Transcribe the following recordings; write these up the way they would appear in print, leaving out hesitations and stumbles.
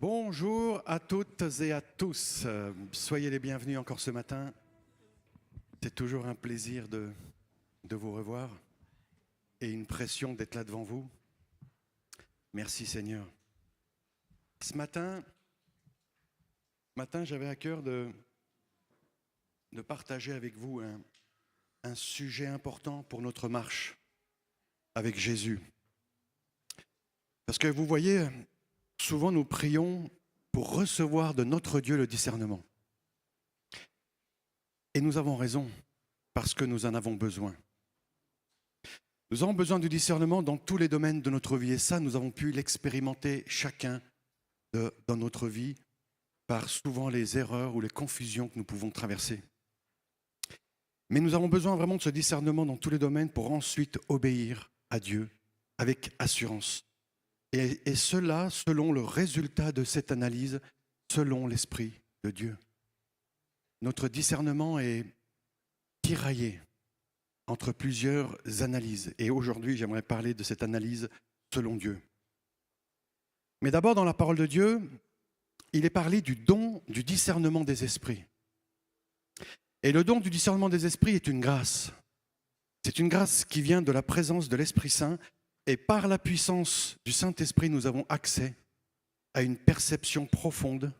Bonjour à toutes et à tous. Soyez les bienvenus encore ce matin. C'est toujours un plaisir de vous revoir et une pression d'être là devant vous. Merci Seigneur. Ce matin, j'avais à cœur de partager avec vous un sujet important pour notre marche avec Jésus. Parce que vous voyez, souvent nous prions pour recevoir de notre Dieu le discernement. Et nous avons raison, parce que nous en avons besoin. Nous avons besoin du discernement dans tous les domaines de notre vie. Et ça, nous avons pu l'expérimenter chacun dans notre vie par souvent les erreurs ou les confusions que nous pouvons traverser. Mais nous avons besoin vraiment de ce discernement dans tous les domaines pour ensuite obéir à Dieu avec assurance. Et cela selon le résultat de cette analyse, selon l'Esprit de Dieu. Notre discernement est tiraillé entre plusieurs analyses. Et aujourd'hui, j'aimerais parler de cette analyse selon Dieu. Mais d'abord, dans la parole de Dieu, il est parlé du don du discernement des esprits. Et le don du discernement des esprits est une grâce. C'est une grâce qui vient de la présence de l'Esprit Saint. Et par la puissance du Saint-Esprit, nous avons accès à une perception profonde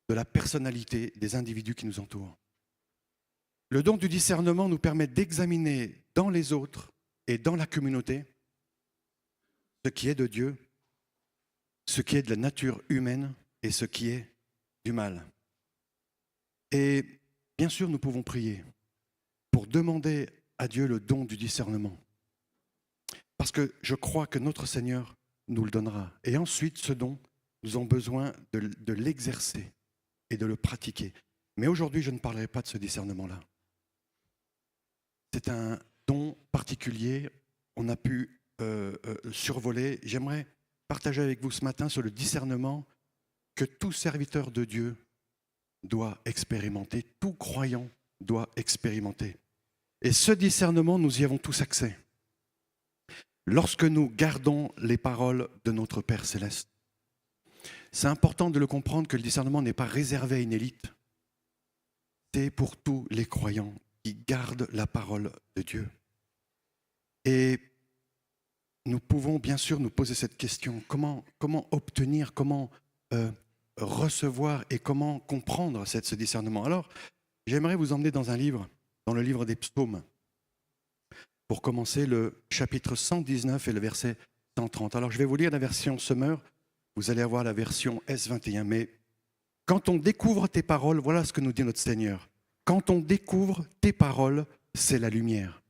de la personnalité des individus qui nous entourent. Le don du discernement nous permet d'examiner dans les autres et dans la communauté ce qui est de Dieu, ce qui est de la nature humaine et ce qui est du mal. Et bien sûr, nous pouvons prier pour demander à Dieu le don du discernement. Parce que je crois que notre Seigneur nous le donnera. Et ensuite, ce don, nous avons besoin de l'exercer et de le pratiquer. Mais aujourd'hui, je ne parlerai pas de ce discernement-là. C'est un don particulier, on a pu survoler. J'aimerais partager avec vous ce matin sur le discernement que tout serviteur de Dieu doit expérimenter, tout croyant doit expérimenter. Et ce discernement, nous y avons tous accès. Lorsque nous gardons les paroles de notre Père Céleste. C'est important de le comprendre que le discernement n'est pas réservé à une élite. C'est pour tous les croyants qui gardent la parole de Dieu. Et nous pouvons bien sûr nous poser cette question, comment obtenir, comment recevoir et comment comprendre ce discernement. Alors, j'aimerais vous emmener dans un livre, dans le livre des Psaumes. Pour commencer, le chapitre 119 et le verset 130. Alors, je vais vous lire la version Semeur. Vous allez avoir la version S21. Mais quand on découvre tes paroles, voilà ce que nous dit notre Seigneur. Quand on découvre tes paroles, c'est la lumière.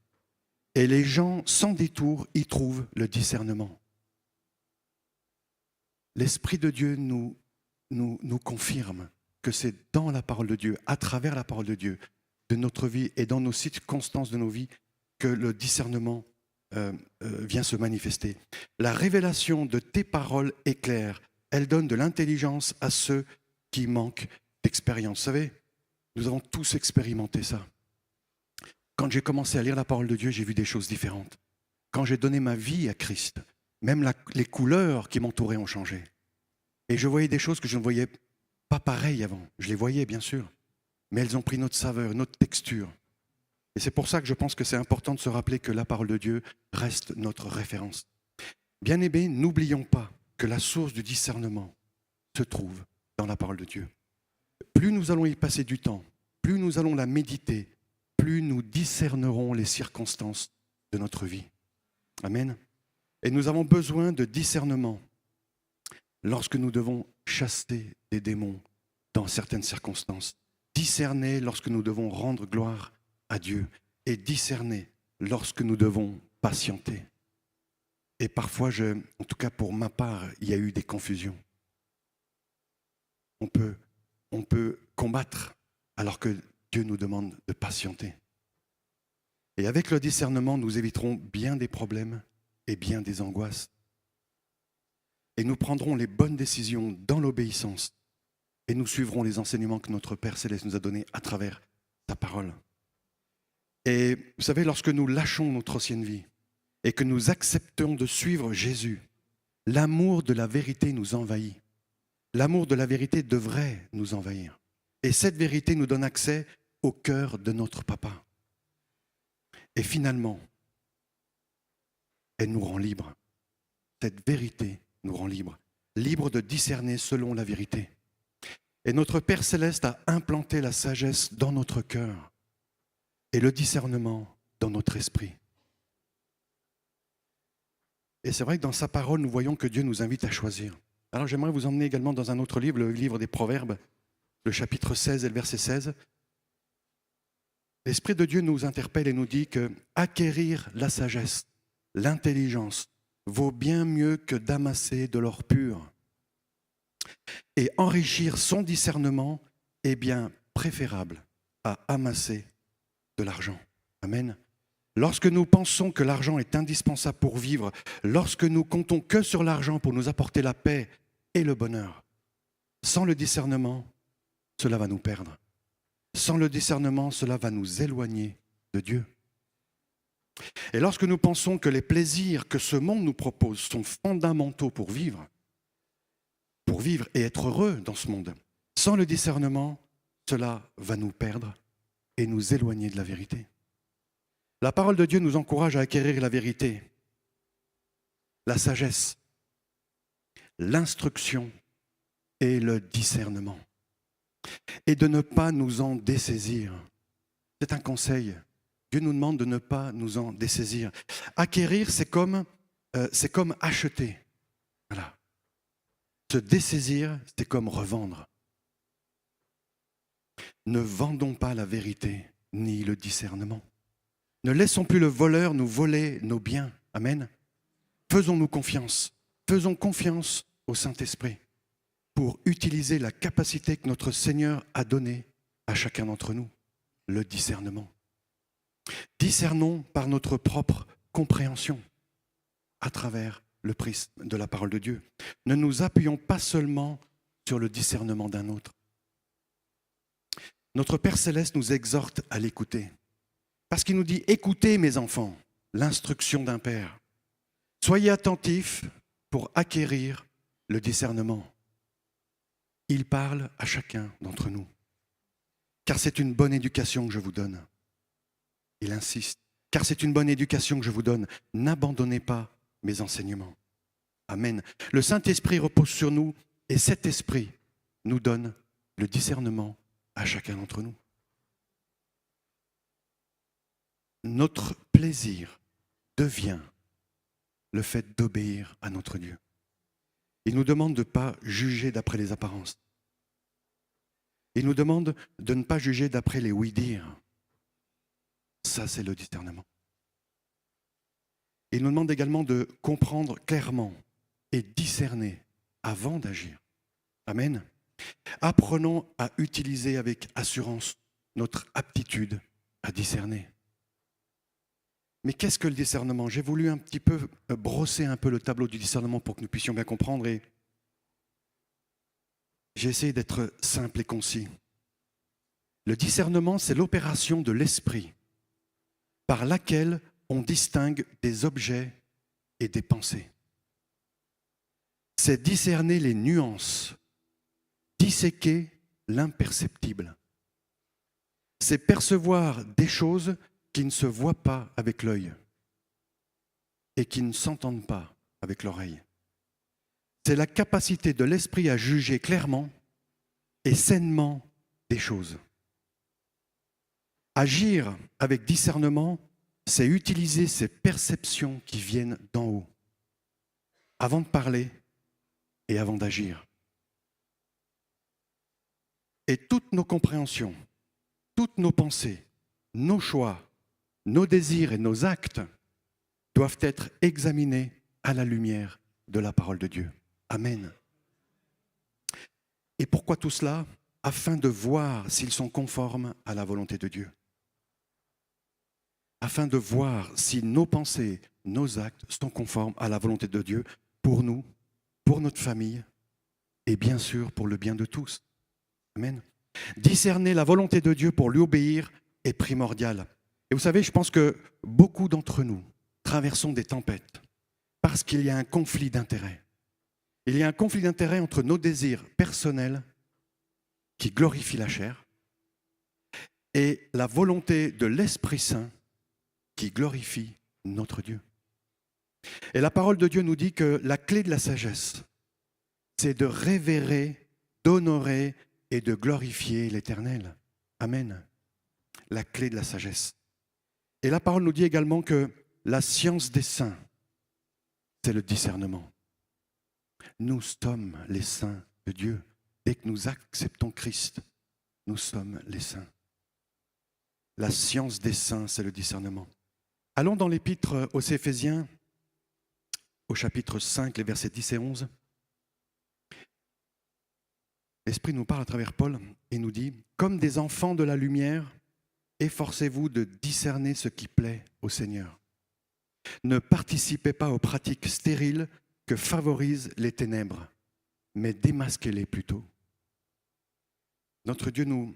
Et les gens, sans détour, y trouvent le discernement. L'Esprit de Dieu nous confirme que c'est dans la parole de Dieu, à travers la parole de Dieu, de notre vie et dans nos circonstances de nos vies, que le discernement vient se manifester. La révélation de tes paroles est claire. Elle donne de l'intelligence à ceux qui manquent d'expérience. Vous savez, nous avons tous expérimenté ça. Quand j'ai commencé à lire la parole de Dieu, j'ai vu des choses différentes. Quand j'ai donné ma vie à Christ, même les couleurs qui m'entouraient ont changé. Et je voyais des choses que je ne voyais pas pareilles avant. Je les voyais, bien sûr, mais elles ont pris notre saveur, notre texture. Et c'est pour ça que je pense que c'est important de se rappeler que la parole de Dieu reste notre référence. Bien-aimés, n'oublions pas que la source du discernement se trouve dans la parole de Dieu. Plus nous allons y passer du temps, plus nous allons la méditer, plus nous discernerons les circonstances de notre vie. Amen. Et nous avons besoin de discernement lorsque nous devons chasser des démons dans certaines circonstances. Discerner lorsque nous devons rendre gloire à Dieu et discerner lorsque nous devons patienter. Et parfois, en tout cas pour ma part, il y a eu des confusions. On peut combattre alors que Dieu nous demande de patienter. Et avec le discernement, nous éviterons bien des problèmes et bien des angoisses. Et nous prendrons les bonnes décisions dans l'obéissance et nous suivrons les enseignements que notre Père Céleste nous a donnés à travers sa parole. Et vous savez, lorsque nous lâchons notre ancienne vie et que nous acceptons de suivre Jésus, l'amour de la vérité nous envahit. L'amour de la vérité devrait nous envahir. Et cette vérité nous donne accès au cœur de notre papa. Et finalement, elle nous rend libres. Cette vérité nous rend libres. Libres de discerner selon la vérité. Et notre Père Céleste a implanté la sagesse dans notre cœur et le discernement dans notre esprit. Et c'est vrai que dans sa parole, nous voyons que Dieu nous invite à choisir. Alors j'aimerais vous emmener également dans un autre livre, le livre des Proverbes, le chapitre 16 et le verset 16. L'Esprit de Dieu nous interpelle et nous dit que acquérir la sagesse, l'intelligence, vaut bien mieux que d'amasser de l'or pur. Et enrichir son discernement est bien préférable à amasser de l'argent. Amen. Lorsque nous pensons que l'argent est indispensable pour vivre, lorsque nous comptons que sur l'argent pour nous apporter la paix et le bonheur, sans le discernement, cela va nous perdre. Sans le discernement, cela va nous éloigner de Dieu. Et lorsque nous pensons que les plaisirs que ce monde nous propose sont fondamentaux pour vivre et être heureux dans ce monde, sans le discernement, cela va nous perdre et nous éloigner de la vérité. La parole de Dieu nous encourage à acquérir la vérité, la sagesse, l'instruction et le discernement. Et de ne pas nous en dessaisir. C'est un conseil. Dieu nous demande de ne pas nous en dessaisir. Acquérir, c'est comme acheter. Voilà. Se dessaisir, c'est comme revendre. Ne vendons pas la vérité ni le discernement. Ne laissons plus le voleur nous voler nos biens. Amen. Faisons-nous confiance. Faisons confiance au Saint-Esprit pour utiliser la capacité que notre Seigneur a donnée à chacun d'entre nous, le discernement. Discernons par notre propre compréhension à travers le prisme de la parole de Dieu. Ne nous appuyons pas seulement sur le discernement d'un autre. Notre Père Céleste nous exhorte à l'écouter. Parce qu'il nous dit, écoutez mes enfants, l'instruction d'un père. Soyez attentifs pour acquérir le discernement. Il parle à chacun d'entre nous. Car c'est une bonne éducation que je vous donne. Il insiste. Car c'est une bonne éducation que je vous donne. N'abandonnez pas mes enseignements. Amen. Le Saint-Esprit repose sur nous et cet Esprit nous donne le discernement à chacun d'entre nous. Notre plaisir devient le fait d'obéir à notre Dieu. Il nous demande de ne pas juger d'après les apparences. Il nous demande de ne pas juger d'après les oui-dire. Ça, c'est le discernement. Il nous demande également de comprendre clairement et discerner avant d'agir. Amen. Apprenons à utiliser avec assurance notre aptitude à discerner. Mais qu'est-ce que le discernement? J'ai voulu un petit peu brosser un peu le tableau du discernement pour que nous puissions bien comprendre et j'ai essayé d'être simple et concis. Le discernement, c'est l'opération de l'esprit par laquelle on distingue des objets et des pensées. C'est discerner les nuances, disséquer l'imperceptible. C'est percevoir des choses qui ne se voient pas avec l'œil et qui ne s'entendent pas avec l'oreille. C'est la capacité de l'esprit à juger clairement et sainement des choses. Agir avec discernement, c'est utiliser ces perceptions qui viennent d'en haut, avant de parler et avant d'agir. Et toutes nos compréhensions, toutes nos pensées, nos choix, nos désirs et nos actes doivent être examinés à la lumière de la parole de Dieu. Amen. Et pourquoi tout cela? Afin de voir s'ils sont conformes à la volonté de Dieu. Afin de voir si nos pensées, nos actes sont conformes à la volonté de Dieu pour nous, pour notre famille et bien sûr pour le bien de tous. Amen. Discerner la volonté de Dieu pour lui obéir est primordial. Et vous savez, je pense que beaucoup d'entre nous traversons des tempêtes parce qu'il y a un conflit d'intérêts. Il y a un conflit d'intérêts entre nos désirs personnels qui glorifient la chair et la volonté de l'Esprit Saint qui glorifie notre Dieu. Et la parole de Dieu nous dit que la clé de la sagesse, c'est de révérer, d'honorer et de glorifier l'Éternel. Amen. La clé de la sagesse. Et la parole nous dit également que la science des saints, c'est le discernement. Nous sommes les saints de Dieu. Dès que nous acceptons Christ, nous sommes les saints. La science des saints, c'est le discernement. Allons dans l'épître aux Éphésiens, au chapitre 5, les versets 10 et 11. L'Esprit nous parle à travers Paul et nous dit « Comme des enfants de la lumière, efforcez-vous de discerner ce qui plaît au Seigneur. Ne participez pas aux pratiques stériles que favorisent les ténèbres, mais démasquez-les plutôt. » Notre Dieu nous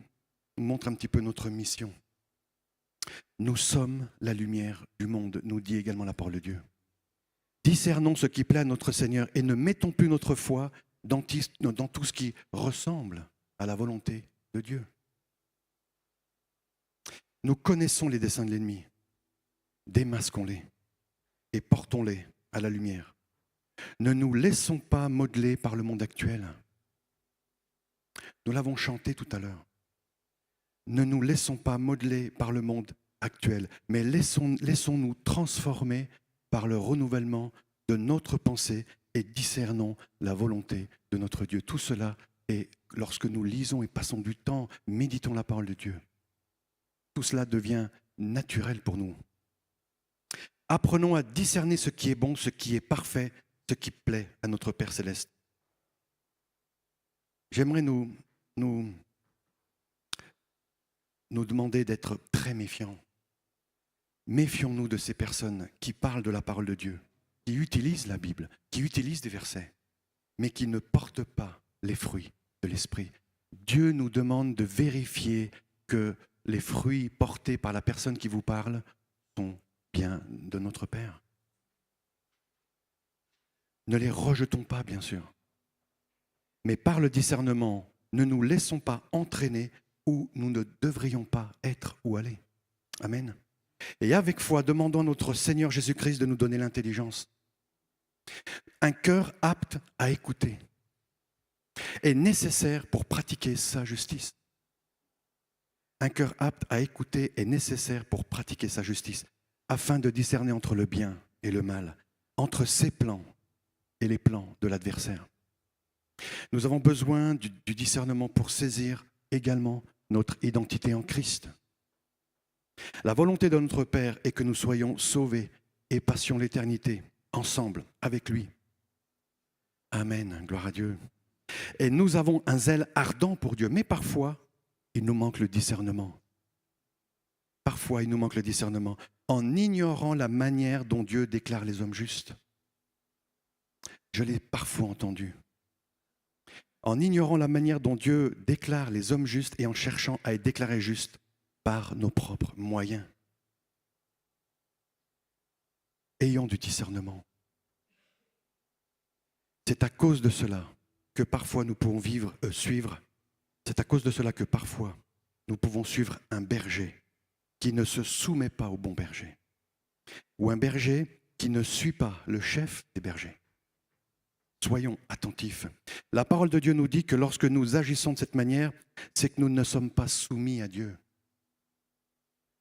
montre un petit peu notre mission. Nous sommes la lumière du monde, nous dit également la parole de Dieu. Discernons ce qui plaît à notre Seigneur et ne mettons plus notre foi dans tout ce qui ressemble à la volonté de Dieu. Nous connaissons les desseins de l'ennemi. Démasquons-les et portons-les à la lumière. Ne nous laissons pas modeler par le monde actuel. Nous l'avons chanté tout à l'heure. Ne nous laissons pas modeler par le monde actuel, mais laissons-nous transformer par le renouvellement de notre pensée et discernons la volonté de notre Dieu. Tout cela est lorsque nous lisons et passons du temps, méditons la parole de Dieu. Tout cela devient naturel pour nous. Apprenons à discerner ce qui est bon, ce qui est parfait, ce qui plaît à notre Père Céleste. J'aimerais nous demander d'être très méfiants. Méfions-nous de ces personnes qui parlent de la parole de Dieu, qui utilisent la Bible, qui utilisent des versets, mais qui ne portent pas les fruits de l'Esprit. Dieu nous demande de vérifier que les fruits portés par la personne qui vous parle sont bien de notre Père. Ne les rejetons pas, bien sûr. Mais par le discernement, ne nous laissons pas entraîner où nous ne devrions pas être ou aller. Amen. Et avec foi, demandons à notre Seigneur Jésus-Christ de nous donner l'intelligence. Un cœur apte à écouter est nécessaire pour pratiquer sa justice. Un cœur apte à écouter est nécessaire pour pratiquer sa justice, afin de discerner entre le bien et le mal, entre ses plans et les plans de l'adversaire. Nous avons besoin du discernement pour saisir également notre identité en Christ. La volonté de notre Père est que nous soyons sauvés et passions l'éternité ensemble avec lui. Amen, gloire à Dieu. Et nous avons un zèle ardent pour Dieu, mais parfois, il nous manque le discernement. Parfois, il nous manque le discernement en ignorant la manière dont Dieu déclare les hommes justes. Je l'ai parfois entendu. En ignorant la manière dont Dieu déclare les hommes justes et en cherchant à être déclarés justes par nos propres moyens. Ayons du discernement. C'est à cause de cela que parfois nous pouvons suivre. C'est à cause de cela que parfois nous pouvons suivre un berger qui ne se soumet pas au bon berger. Ou un berger qui ne suit pas le chef des bergers. Soyons attentifs. La parole de Dieu nous dit que lorsque nous agissons de cette manière, c'est que nous ne sommes pas soumis à Dieu.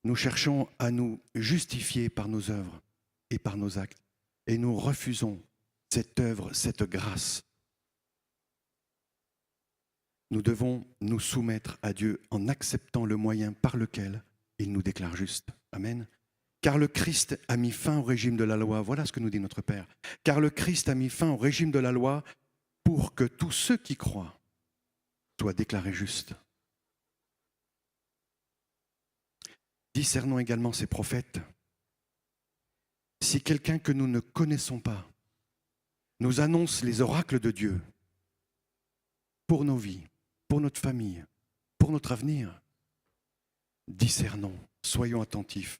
Nous cherchons à nous justifier par nos œuvres et par nos actes. Et nous refusons cette œuvre, cette grâce. Nous devons nous soumettre à Dieu en acceptant le moyen par lequel il nous déclare justes. Amen. Car le Christ a mis fin au régime de la loi. Voilà ce que nous dit notre Père. Car le Christ a mis fin au régime de la loi pour que tous ceux qui croient soient déclarés justes. Discernons également ces prophètes. Si quelqu'un que nous ne connaissons pas nous annonce les oracles de Dieu pour nos vies, pour notre famille, pour notre avenir, discernons, soyons attentifs,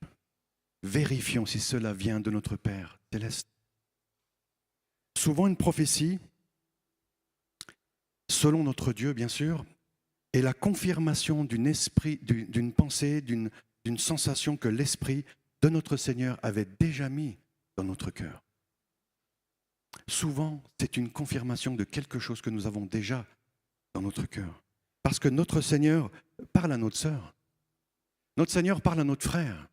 vérifions si cela vient de notre Père céleste. Souvent une prophétie selon notre Dieu, bien sûr, est la confirmation d'une pensée, d'une sensation que l'Esprit de notre Seigneur avait déjà mis dans notre cœur. Souvent, c'est une confirmation de quelque chose que nous avons déjà dans notre cœur. Parce que notre Seigneur parle à notre sœur, notre Seigneur parle à notre frère,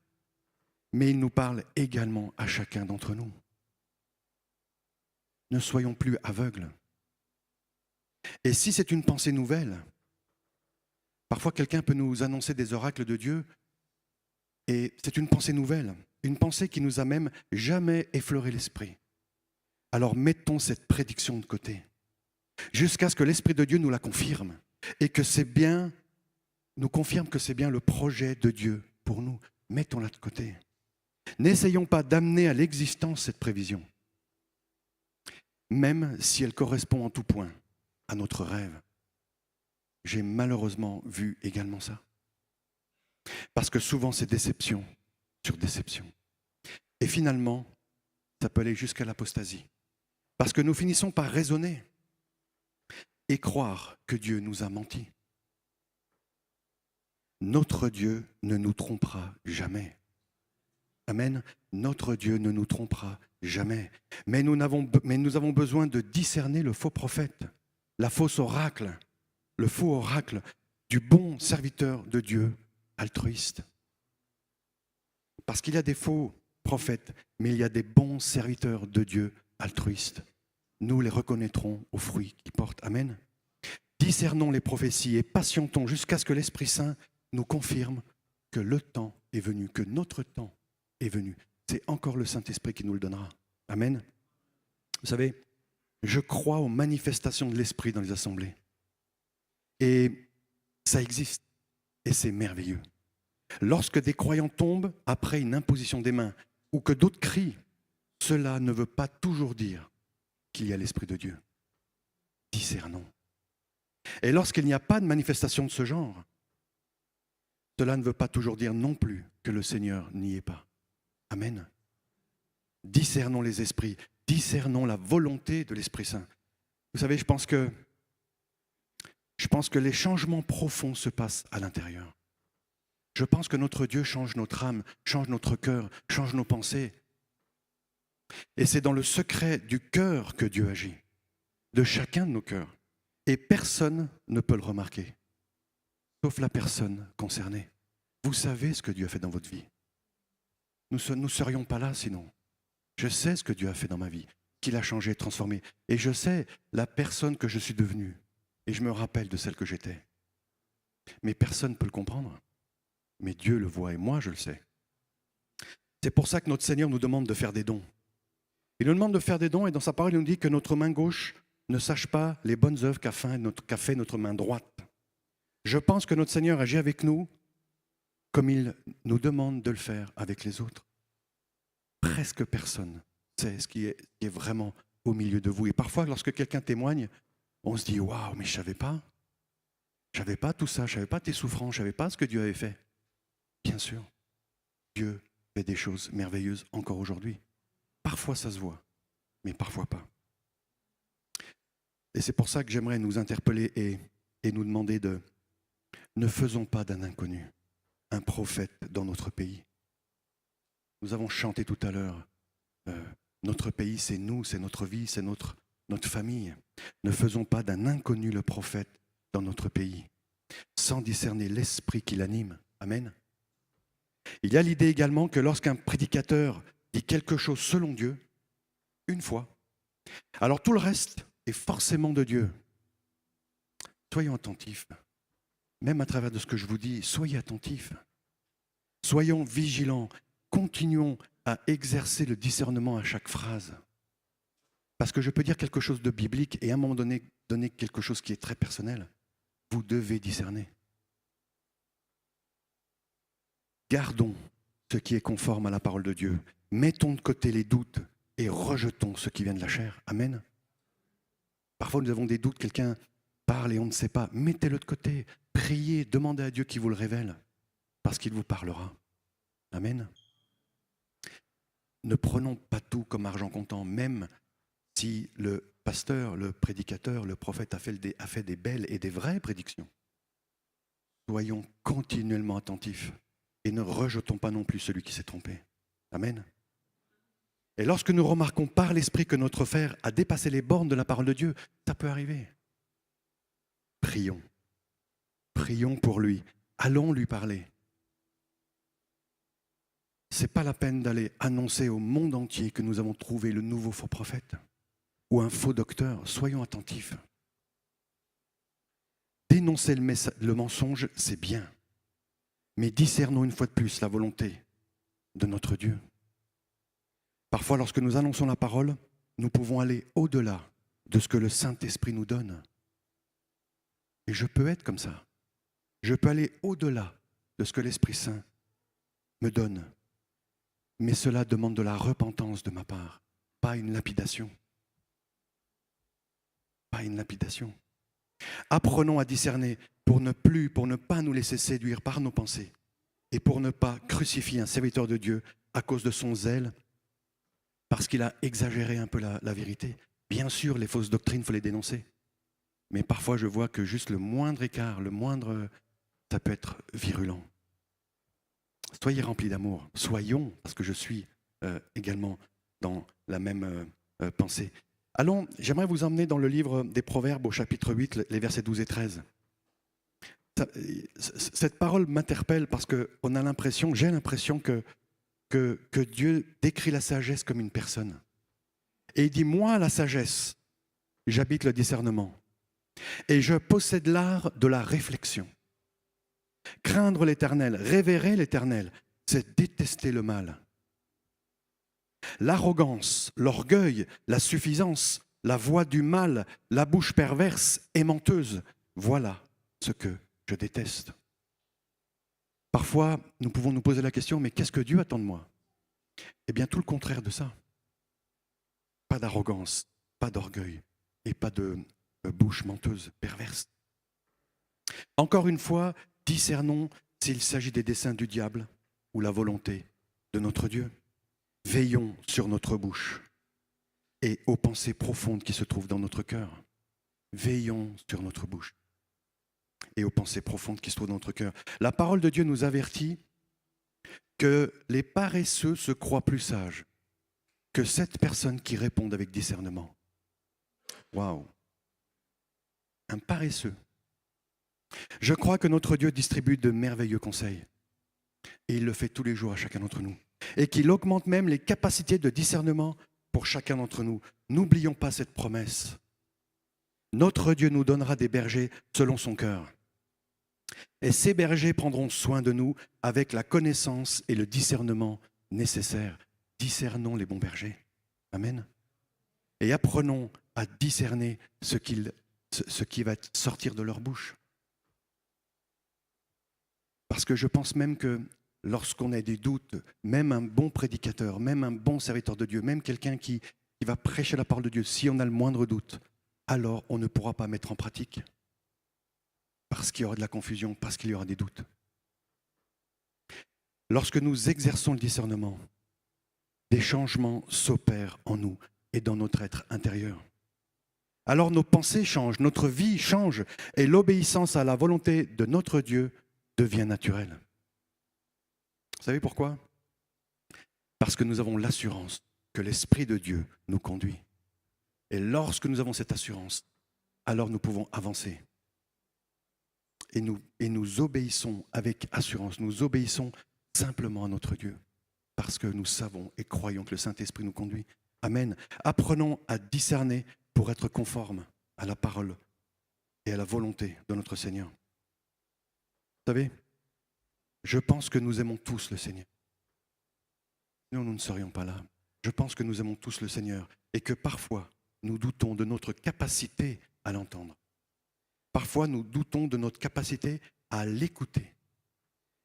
mais il nous parle également à chacun d'entre nous. Ne soyons plus aveugles. Et si c'est une pensée nouvelle, parfois quelqu'un peut nous annoncer des oracles de Dieu, et c'est une pensée nouvelle, une pensée qui nous a même jamais effleuré l'esprit. Alors mettons cette prédiction de côté, jusqu'à ce que l'Esprit de Dieu nous la confirme, et que c'est bien, nous confirme que c'est bien le projet de Dieu pour nous. Mettons-la de côté. N'essayons pas d'amener à l'existence cette prévision, même si elle correspond en tout point à notre rêve. J'ai malheureusement vu également ça. Parce que souvent c'est déception sur déception. Et finalement, ça peut aller jusqu'à l'apostasie. Parce que nous finissons par raisonner et croire que Dieu nous a menti. Notre Dieu ne nous trompera jamais. Amen. Notre Dieu ne nous trompera jamais. Mais nous avons besoin de discerner le faux prophète, la fausse oracle, le faux oracle du bon serviteur de Dieu altruiste. Parce qu'il y a des faux prophètes, mais il y a des bons serviteurs de Dieu altruistes. Nous les reconnaîtrons aux fruits qu'ils portent. Amen. Discernons les prophéties et patientons jusqu'à ce que l'Esprit Saint nous confirme que le temps est venu, que notre temps est venu. C'est encore le Saint-Esprit qui nous le donnera. Amen. Vous savez, je crois aux manifestations de l'Esprit dans les assemblées. Et ça existe. Et c'est merveilleux. Lorsque des croyants tombent après une imposition des mains ou que d'autres crient, cela ne veut pas toujours dire qu'il y a l'Esprit de Dieu. Discernons. Et lorsqu'il n'y a pas de manifestation de ce genre, cela ne veut pas toujours dire non plus que le Seigneur n'y est pas. Amen. Discernons les esprits, discernons la volonté de l'Esprit Saint. Vous savez, je pense que les changements profonds se passent à l'intérieur. Je pense que notre Dieu change notre âme, change notre cœur, change nos pensées. Et c'est dans le secret du cœur que Dieu agit, de chacun de nos cœurs. Et personne ne peut le remarquer, sauf la personne concernée. Vous savez ce que Dieu a fait dans votre vie. Nous ne serions pas là sinon. Je sais ce que Dieu a fait dans ma vie, qu'il a changé, transformé. Et je sais la personne que je suis devenue. Et je me rappelle de celle que j'étais. Mais personne ne peut le comprendre. Mais Dieu le voit et moi je le sais. C'est pour ça que notre Seigneur nous demande de faire des dons. Il nous demande de faire des dons et dans sa parole il nous dit que notre main gauche ne sache pas les bonnes œuvres qu'a fait notre main droite. Je pense que notre Seigneur agit avec nous comme il nous demande de le faire avec les autres. Presque personne sait ce qui est vraiment au milieu de vous. Et parfois, lorsque quelqu'un témoigne, on se dit « Waouh, mais je ne savais pas. Je ne savais pas tout ça, je ne savais pas tes souffrances, je ne savais pas ce que Dieu avait fait. » Bien sûr, Dieu fait des choses merveilleuses encore aujourd'hui. Parfois, ça se voit, mais parfois pas. Et c'est pour ça que j'aimerais nous interpeller et nous demander de ne faisons pas d'un inconnu un prophète dans notre pays. Nous avons chanté tout à l'heure, notre pays c'est nous, c'est notre vie, c'est notre famille. Ne faisons pas d'un inconnu le prophète dans notre pays, sans discerner l'esprit qui l'anime. Amen. Il y a l'idée également que lorsqu'un prédicateur dit quelque chose selon Dieu, une fois, alors tout le reste est forcément de Dieu. Soyons attentifs. Même à travers de ce que je vous dis, soyez attentifs. Soyons vigilants. Continuons à exercer le discernement à chaque phrase. Parce que je peux dire quelque chose de biblique et à un moment donné, donner quelque chose qui est très personnel. Vous devez discerner. Gardons ce qui est conforme à la parole de Dieu. Mettons de côté les doutes et rejetons ce qui vient de la chair. Amen. Parfois nous avons des doutes, quelqu'un parle et on ne sait pas. Mettez-le de côté. Priez, demandez à Dieu qu'il vous le révèle. Parce qu'il vous parlera. Amen. Ne prenons pas tout comme argent comptant, même Si le pasteur, le prédicateur, le prophète a fait des belles et des vraies prédictions, soyons continuellement attentifs et ne rejetons pas non plus celui qui s'est trompé. Amen. Et lorsque nous remarquons par l'Esprit que notre frère a dépassé les bornes de la parole de Dieu, ça peut arriver. Prions. Prions pour lui. Allons lui parler. Ce n'est pas la peine d'aller annoncer au monde entier que nous avons trouvé le nouveau faux prophète ou un faux docteur. Soyons attentifs. Dénoncer le mensonge, c'est bien. Mais discernons une fois de plus la volonté de notre Dieu. Parfois, lorsque nous annonçons la parole, nous pouvons aller au-delà de ce que le Saint-Esprit nous donne. Et je peux être comme ça. Je peux aller au-delà de ce que l'Esprit Saint me donne. Mais cela demande de la repentance de ma part, pas une lapidation. Pas une lapidation. Apprenons à discerner pour ne pas nous laisser séduire par nos pensées et pour ne pas crucifier un serviteur de Dieu à cause de son zèle, parce qu'il a exagéré un peu la vérité. Bien sûr, les fausses doctrines, il faut les dénoncer. Mais parfois, je vois que juste le moindre écart, ça peut être virulent. Soyez remplis d'amour. Soyons, parce que je suis également dans la même pensée. Allons, j'aimerais vous emmener dans le livre des Proverbes au chapitre 8, les versets 12 et 13. Cette parole m'interpelle parce que j'ai l'impression que Dieu décrit la sagesse comme une personne. Et il dit, moi, la sagesse, j'habite le discernement. Et je possède l'art de la réflexion. Craindre l'Éternel, révérer l'Éternel, c'est détester le mal. L'arrogance, l'orgueil, la suffisance, la voix du mal, la bouche perverse et menteuse, voilà ce que je déteste. Parfois, nous pouvons nous poser la question, mais qu'est-ce que Dieu attend de moi? Eh bien, tout le contraire de ça. Pas d'arrogance, pas d'orgueil et pas de bouche menteuse, perverse. Encore une fois, discernons s'il s'agit des desseins du diable ou la volonté de notre Dieu. Veillons sur notre bouche et aux pensées profondes qui se trouvent dans notre cœur. Veillons sur notre bouche et aux pensées profondes qui se trouvent dans notre cœur. La parole de Dieu nous avertit que les paresseux se croient plus sages que 7 personnes qui répondent avec discernement. Waouh! Un paresseux. Je crois que notre Dieu distribue de merveilleux conseils. Et il le fait tous les jours à chacun d'entre nous. Et qu'il augmente même les capacités de discernement pour chacun d'entre nous. N'oublions pas cette promesse. Notre Dieu nous donnera des bergers selon son cœur. Et ces bergers prendront soin de nous avec la connaissance et le discernement nécessaires. Discernons les bons bergers. Amen. Et apprenons à discerner ce qui va sortir de leur bouche. Parce que je pense même que lorsqu'on a des doutes, même un bon prédicateur, même un bon serviteur de Dieu, même quelqu'un qui va prêcher la parole de Dieu, si on a le moindre doute, alors on ne pourra pas mettre en pratique. Parce qu'il y aura de la confusion, parce qu'il y aura des doutes. Lorsque nous exerçons le discernement, des changements s'opèrent en nous et dans notre être intérieur. Alors nos pensées changent, notre vie change et l'obéissance à la volonté de notre Dieu devient naturelle. Vous savez pourquoi? Parce que nous avons l'assurance que l'Esprit de Dieu nous conduit. Et lorsque nous avons cette assurance, alors nous pouvons avancer. Et nous obéissons avec assurance, nous obéissons simplement à notre Dieu. Parce que nous savons et croyons que le Saint-Esprit nous conduit. Amen. Apprenons à discerner pour être conformes à la parole et à la volonté de notre Seigneur. Vous savez, je pense que nous aimons tous le Seigneur. Sinon, nous ne serions pas là. Je pense que nous aimons tous le Seigneur et que parfois, nous doutons de notre capacité à l'entendre. Parfois, nous doutons de notre capacité à l'écouter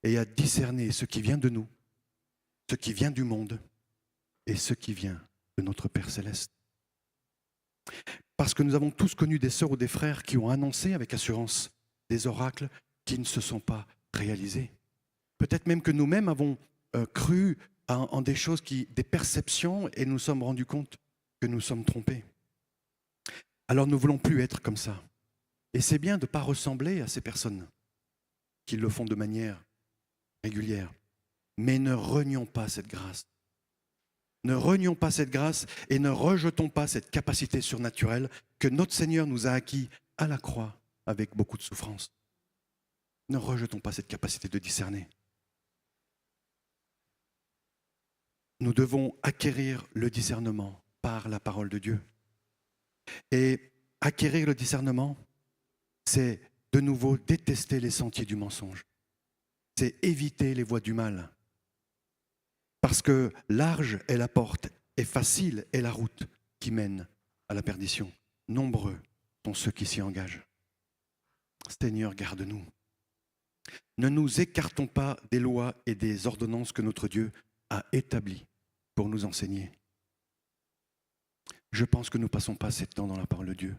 et à discerner ce qui vient de nous, ce qui vient du monde et ce qui vient de notre Père Céleste. Parce que nous avons tous connu des sœurs ou des frères qui ont annoncé avec assurance des oracles qui ne se sont pas réalisés. Peut-être même que nous-mêmes avons cru en des choses, des perceptions, et nous sommes rendus compte que nous sommes trompés. Alors nous ne voulons plus être comme ça. Et c'est bien de ne pas ressembler à ces personnes qui le font de manière régulière. Mais ne renions pas cette grâce. Ne renions pas cette grâce et ne rejetons pas cette capacité surnaturelle que notre Seigneur nous a acquis à la croix avec beaucoup de souffrance. Ne rejetons pas cette capacité de discerner. Nous devons acquérir le discernement par la parole de Dieu. Et acquérir le discernement, c'est de nouveau détester les sentiers du mensonge. C'est éviter les voies du mal. Parce que large est la porte et facile est la route qui mène à la perdition. Nombreux sont ceux qui s'y engagent. Seigneur, garde-nous. Ne nous écartons pas des lois et des ordonnances que notre Dieu a établies pour nous enseigner. Je pense que nous ne passons pas assez de temps dans la parole de Dieu.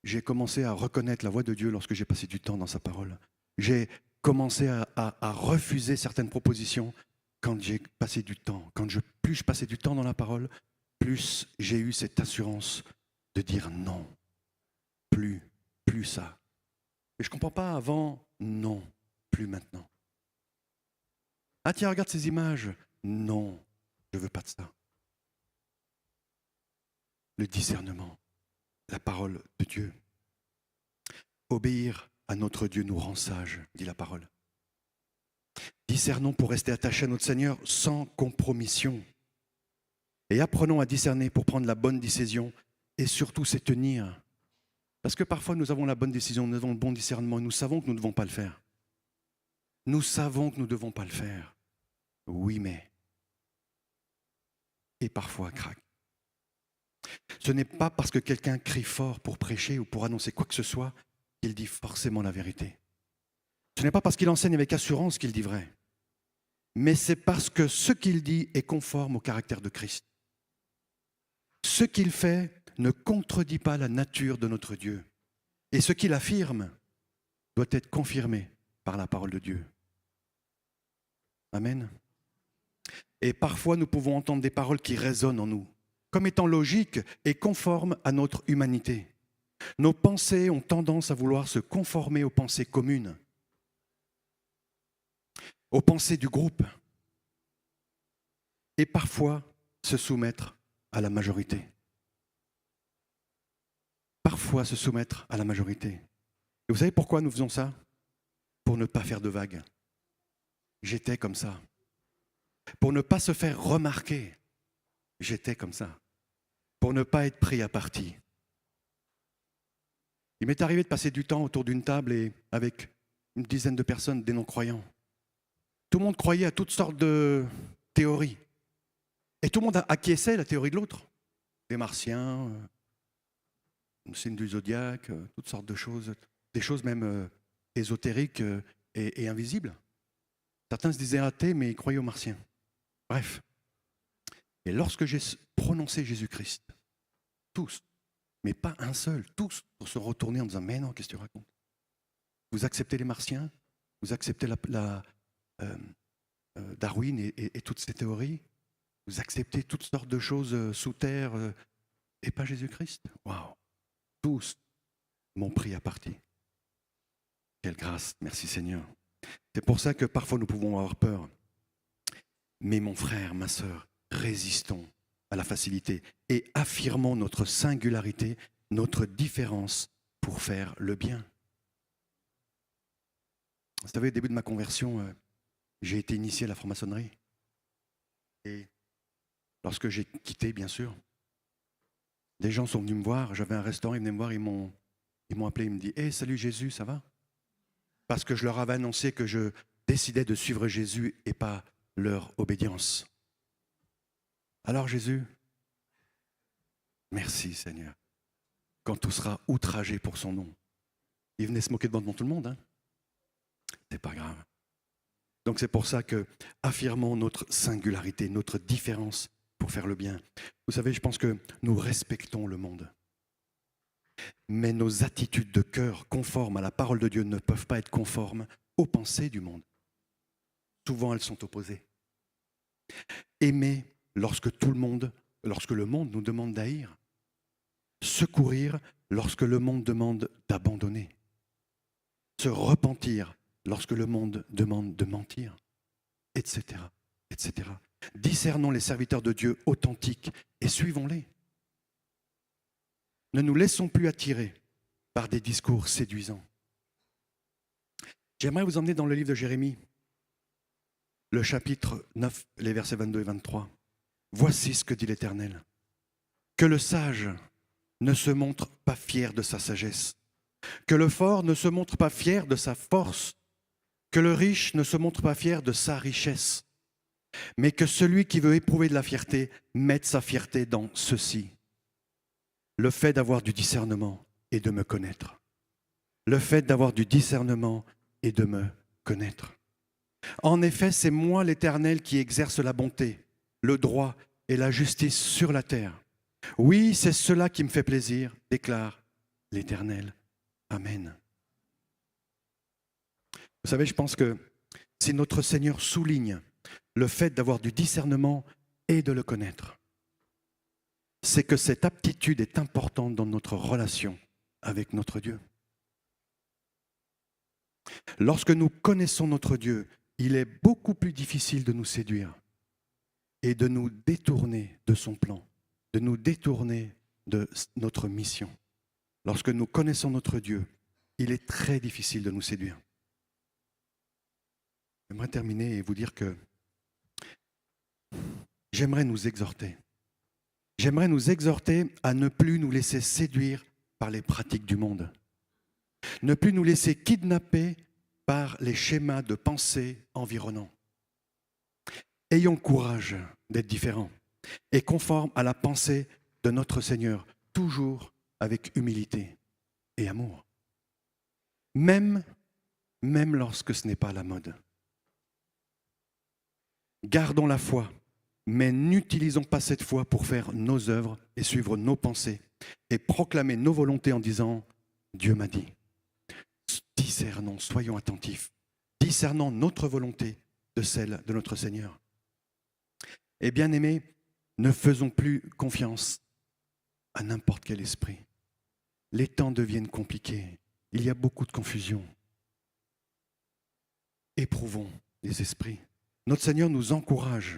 J'ai commencé à reconnaître la voix de Dieu lorsque j'ai passé du temps dans sa parole. J'ai commencé à refuser certaines propositions quand j'ai passé du temps. Plus je passais du temps dans la parole, plus j'ai eu cette assurance de dire non. Plus ça. Et je ne comprends pas avant, non, plus maintenant. Ah tiens, regarde ces images. Non, je ne veux pas de ça. Le discernement, la parole de Dieu. Obéir à notre Dieu nous rend sages, dit la parole. Discernons pour rester attachés à notre Seigneur sans compromission. Et apprenons à discerner pour prendre la bonne décision et surtout se tenir. Parce que parfois nous avons la bonne décision, nous avons le bon discernement et nous savons que nous ne devons pas le faire. Nous savons que nous ne devons pas le faire. Oui, mais. Et parfois, craque. Ce n'est pas parce que quelqu'un crie fort pour prêcher ou pour annoncer quoi que ce soit qu'il dit forcément la vérité. Ce n'est pas parce qu'il enseigne avec assurance qu'il dit vrai. Mais c'est parce que ce qu'il dit est conforme au caractère de Christ. Ce qu'il fait ne contredit pas la nature de notre Dieu. Et ce qu'il affirme doit être confirmé par la parole de Dieu. Amen. Et parfois, nous pouvons entendre des paroles qui résonnent en nous, comme étant logiques et conformes à notre humanité. Nos pensées ont tendance à vouloir se conformer aux pensées communes, aux pensées du groupe, et parfois se soumettre à la majorité. Parfois se soumettre à la majorité. Et vous savez pourquoi nous faisons ça? Pour ne pas faire de vagues. J'étais comme ça. Pour ne pas se faire remarquer. J'étais comme ça. Pour ne pas être pris à partie. Il m'est arrivé de passer du temps autour d'une table et avec une dizaine de personnes, des non-croyants. Tout le monde croyait à toutes sortes de théories. Et tout le monde acquiesçait à la théorie de l'autre. Les martiens, le signe du zodiaque, toutes sortes de choses. Des choses même ésotériques et invisibles. Certains se disaient athées, mais ils croyaient aux martiens. Bref. Et lorsque j'ai prononcé Jésus-Christ, tous, mais pas un seul, tous pour se retourner en disant « Mais non, qu'est-ce que tu racontes? Vous acceptez les martiens? Vous acceptez Darwin et toutes ces théories? Vous acceptez toutes sortes de choses sous terre et pas Jésus-Christ? Waouh! Tous m'ont pris à partie. Quelle grâce, merci Seigneur. C'est pour ça que parfois nous pouvons avoir peur. Mais mon frère, ma sœur, résistons à la facilité et affirmons notre singularité, notre différence pour faire le bien. Vous savez, au début de ma conversion, j'ai été initié à la franc-maçonnerie. Et lorsque j'ai quitté, bien sûr, des gens sont venus me voir, j'avais un restaurant, ils venaient me voir, ils m'ont appelé, ils me disent « Hey, salut Jésus, ça va ?» Parce que je leur avais annoncé que je décidais de suivre Jésus et pas leur obédience. Alors Jésus, merci Seigneur, quand tout sera outragé pour son nom. Il venait se moquer devant tout le monde, hein. C'est pas grave. Donc c'est pour ça que affirmons notre singularité, notre différence pour faire le bien. Vous savez, je pense que nous respectons le monde. Mais nos attitudes de cœur conformes à la parole de Dieu ne peuvent pas être conformes aux pensées du monde. Souvent, elles sont opposées. Aimer lorsque le monde nous demande d'haïr. secourir lorsque le monde demande d'abandonner, se repentir lorsque le monde demande de mentir, etc., etc. Discernons les serviteurs de Dieu authentiques et suivons-les. Ne nous laissons plus attirer par des discours séduisants. J'aimerais vous emmener dans le livre de Jérémie, le chapitre 9, les versets 22 et 23. Voici ce que dit l'Éternel. Que le sage ne se montre pas fier de sa sagesse, que le fort ne se montre pas fier de sa force, que le riche ne se montre pas fier de sa richesse, mais que celui qui veut éprouver de la fierté mette sa fierté dans ceci. Le fait d'avoir du discernement et de me connaître. Le fait d'avoir du discernement et de me connaître. En effet, c'est moi l'Éternel qui exerce la bonté, le droit et la justice sur la terre. Oui, c'est cela qui me fait plaisir, déclare l'Éternel. Amen. Vous savez, je pense que si notre Seigneur souligne le fait d'avoir du discernement et de le connaître, c'est que cette aptitude est importante dans notre relation avec notre Dieu. Lorsque nous connaissons notre Dieu, il est beaucoup plus difficile de nous séduire et de nous détourner de son plan, de nous détourner de notre mission. Lorsque nous connaissons notre Dieu, il est très difficile de nous séduire. J'aimerais terminer et vous dire que j'aimerais nous exhorter. J'aimerais nous exhorter à ne plus nous laisser séduire par les pratiques du monde. Ne plus nous laisser kidnapper par les schémas de pensée environnants. Ayons courage d'être différents et conformes à la pensée de notre Seigneur, toujours avec humilité et amour. Même lorsque ce n'est pas la mode. Gardons la foi, mais n'utilisons pas cette foi pour faire nos œuvres et suivre nos pensées et proclamer nos volontés en disant « Dieu m'a dit ». Discernons, soyons attentifs, discernons notre volonté de celle de notre Seigneur. Et bien aimés, ne faisons plus confiance à n'importe quel esprit. Les temps deviennent compliqués, il y a beaucoup de confusion. Éprouvons les esprits. Notre Seigneur nous encourage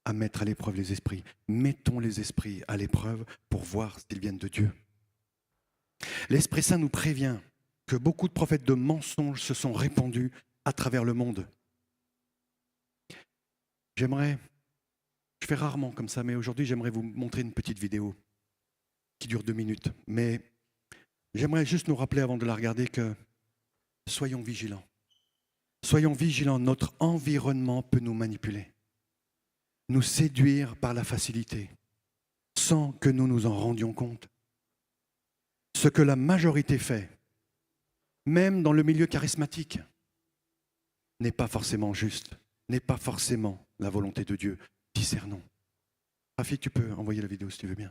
à mettre à l'épreuve les esprits. Mettons les esprits à l'épreuve pour voir s'ils viennent de Dieu. L'Esprit Saint nous prévient que beaucoup de prophètes de mensonges se sont répandus à travers le monde. Je fais rarement comme ça, mais aujourd'hui j'aimerais vous montrer une petite vidéo qui dure 2 minutes. Mais j'aimerais juste nous rappeler avant de la regarder que soyons vigilants. Soyons vigilants, notre environnement peut nous manipuler, nous séduire par la facilité, sans que nous nous en rendions compte. Ce que la majorité fait, même dans le milieu charismatique, n'est pas forcément juste, n'est pas forcément la volonté de Dieu. Discernons. Rafi, tu peux envoyer la vidéo si tu veux bien.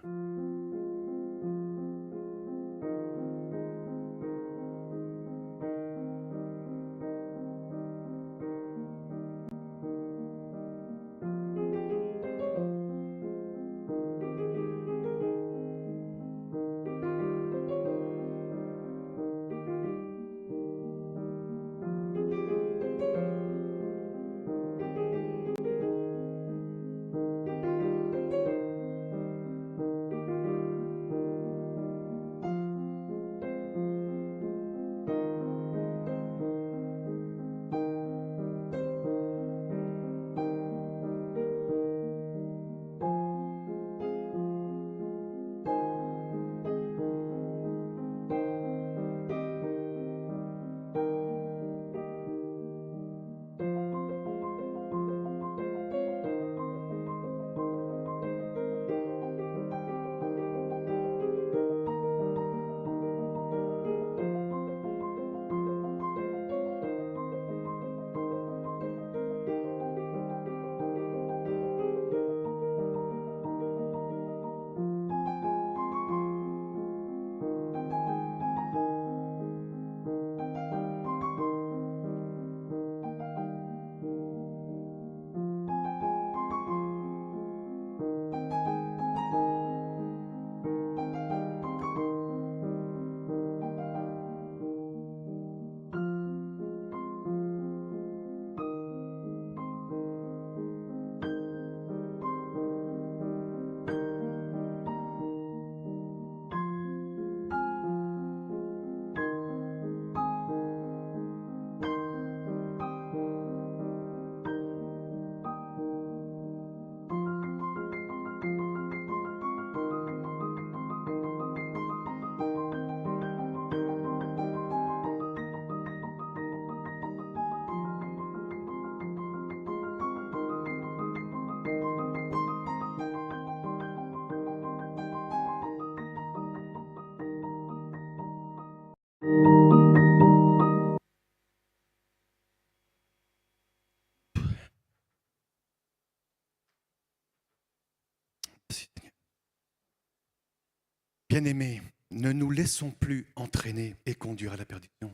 Bien-aimés, ne nous laissons plus entraîner et conduire à la perdition.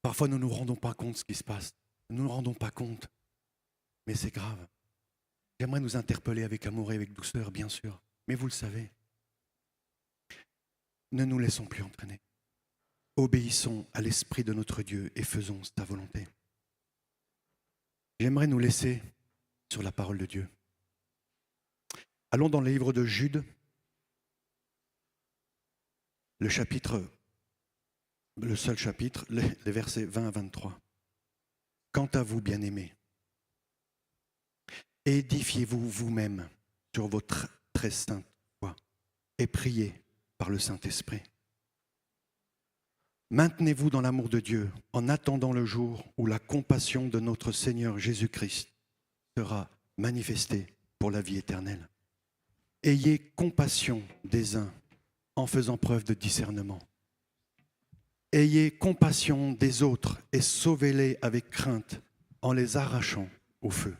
Parfois, nous ne nous rendons pas compte de ce qui se passe. Nous ne nous rendons pas compte, mais c'est grave. J'aimerais nous interpeller avec amour et avec douceur, bien sûr, mais vous le savez. Ne nous laissons plus entraîner. Obéissons à l'Esprit de notre Dieu et faisons sa volonté. J'aimerais nous laisser sur la parole de Dieu. Allons dans le livre de Jude, le seul chapitre, les versets 20 à 23. Quant à vous, bien-aimés, édifiez-vous vous-même sur votre très sainte foi et priez par le Saint-Esprit. Maintenez-vous dans l'amour de Dieu en attendant le jour où la compassion de notre Seigneur Jésus-Christ sera manifestée pour la vie éternelle. Ayez compassion des uns en faisant preuve de discernement. Ayez compassion des autres et sauvez-les avec crainte en les arrachant au feu,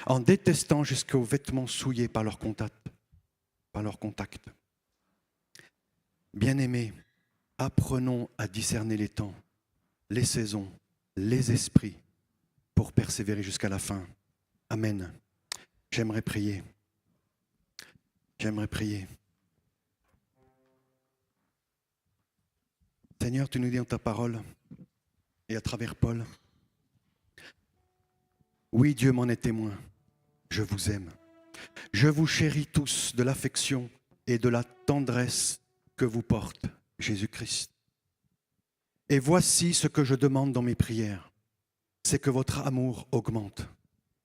en détestant jusqu'aux vêtements souillés par leur contact. Bien-aimés, apprenons à discerner les temps, les saisons, les esprits pour persévérer jusqu'à la fin. Amen. J'aimerais prier. Seigneur, tu nous dis dans ta parole et à travers Paul, oui, Dieu m'en est témoin, je vous aime. Je vous chéris tous de l'affection et de la tendresse que vous porte Jésus-Christ. Et voici ce que je demande dans mes prières, c'est que votre amour augmente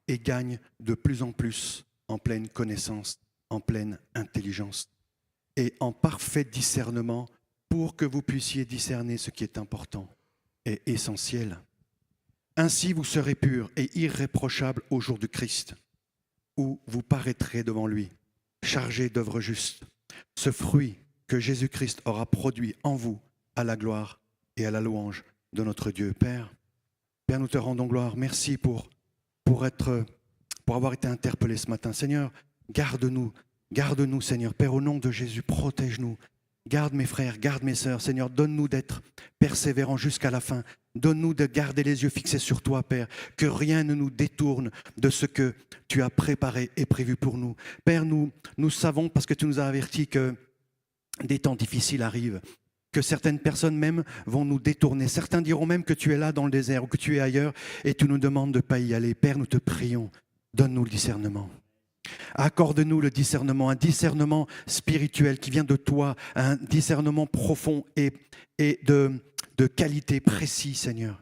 et gagne de plus en plus en pleine connaissance, en pleine intelligence et en parfait discernement pour que vous puissiez discerner ce qui est important et essentiel. Ainsi vous serez purs et irréprochables au jour du Christ, où vous paraîtrez devant lui, chargés d'œuvres justes, ce fruit que Jésus-Christ aura produit en vous à la gloire et à la louange de notre Dieu. Père, nous te rendons gloire. Merci pour avoir été interpellés ce matin. Seigneur, garde-nous, Seigneur. Père, au nom de Jésus, protège-nous. Garde mes frères, garde mes sœurs. Seigneur, donne-nous d'être persévérants jusqu'à la fin. Donne-nous de garder les yeux fixés sur toi, Père. Que rien ne nous détourne de ce que tu as préparé et prévu pour nous. Père, nous savons, parce que tu nous as avertis, que des temps difficiles arrivent, que certaines personnes même vont nous détourner. Certains diront même que tu es là dans le désert ou que tu es ailleurs et tu nous demandes de ne pas y aller. Père, nous te prions, donne-nous le discernement. Accorde-nous le discernement, un discernement spirituel qui vient de toi, un discernement profond et de qualité précis, Seigneur.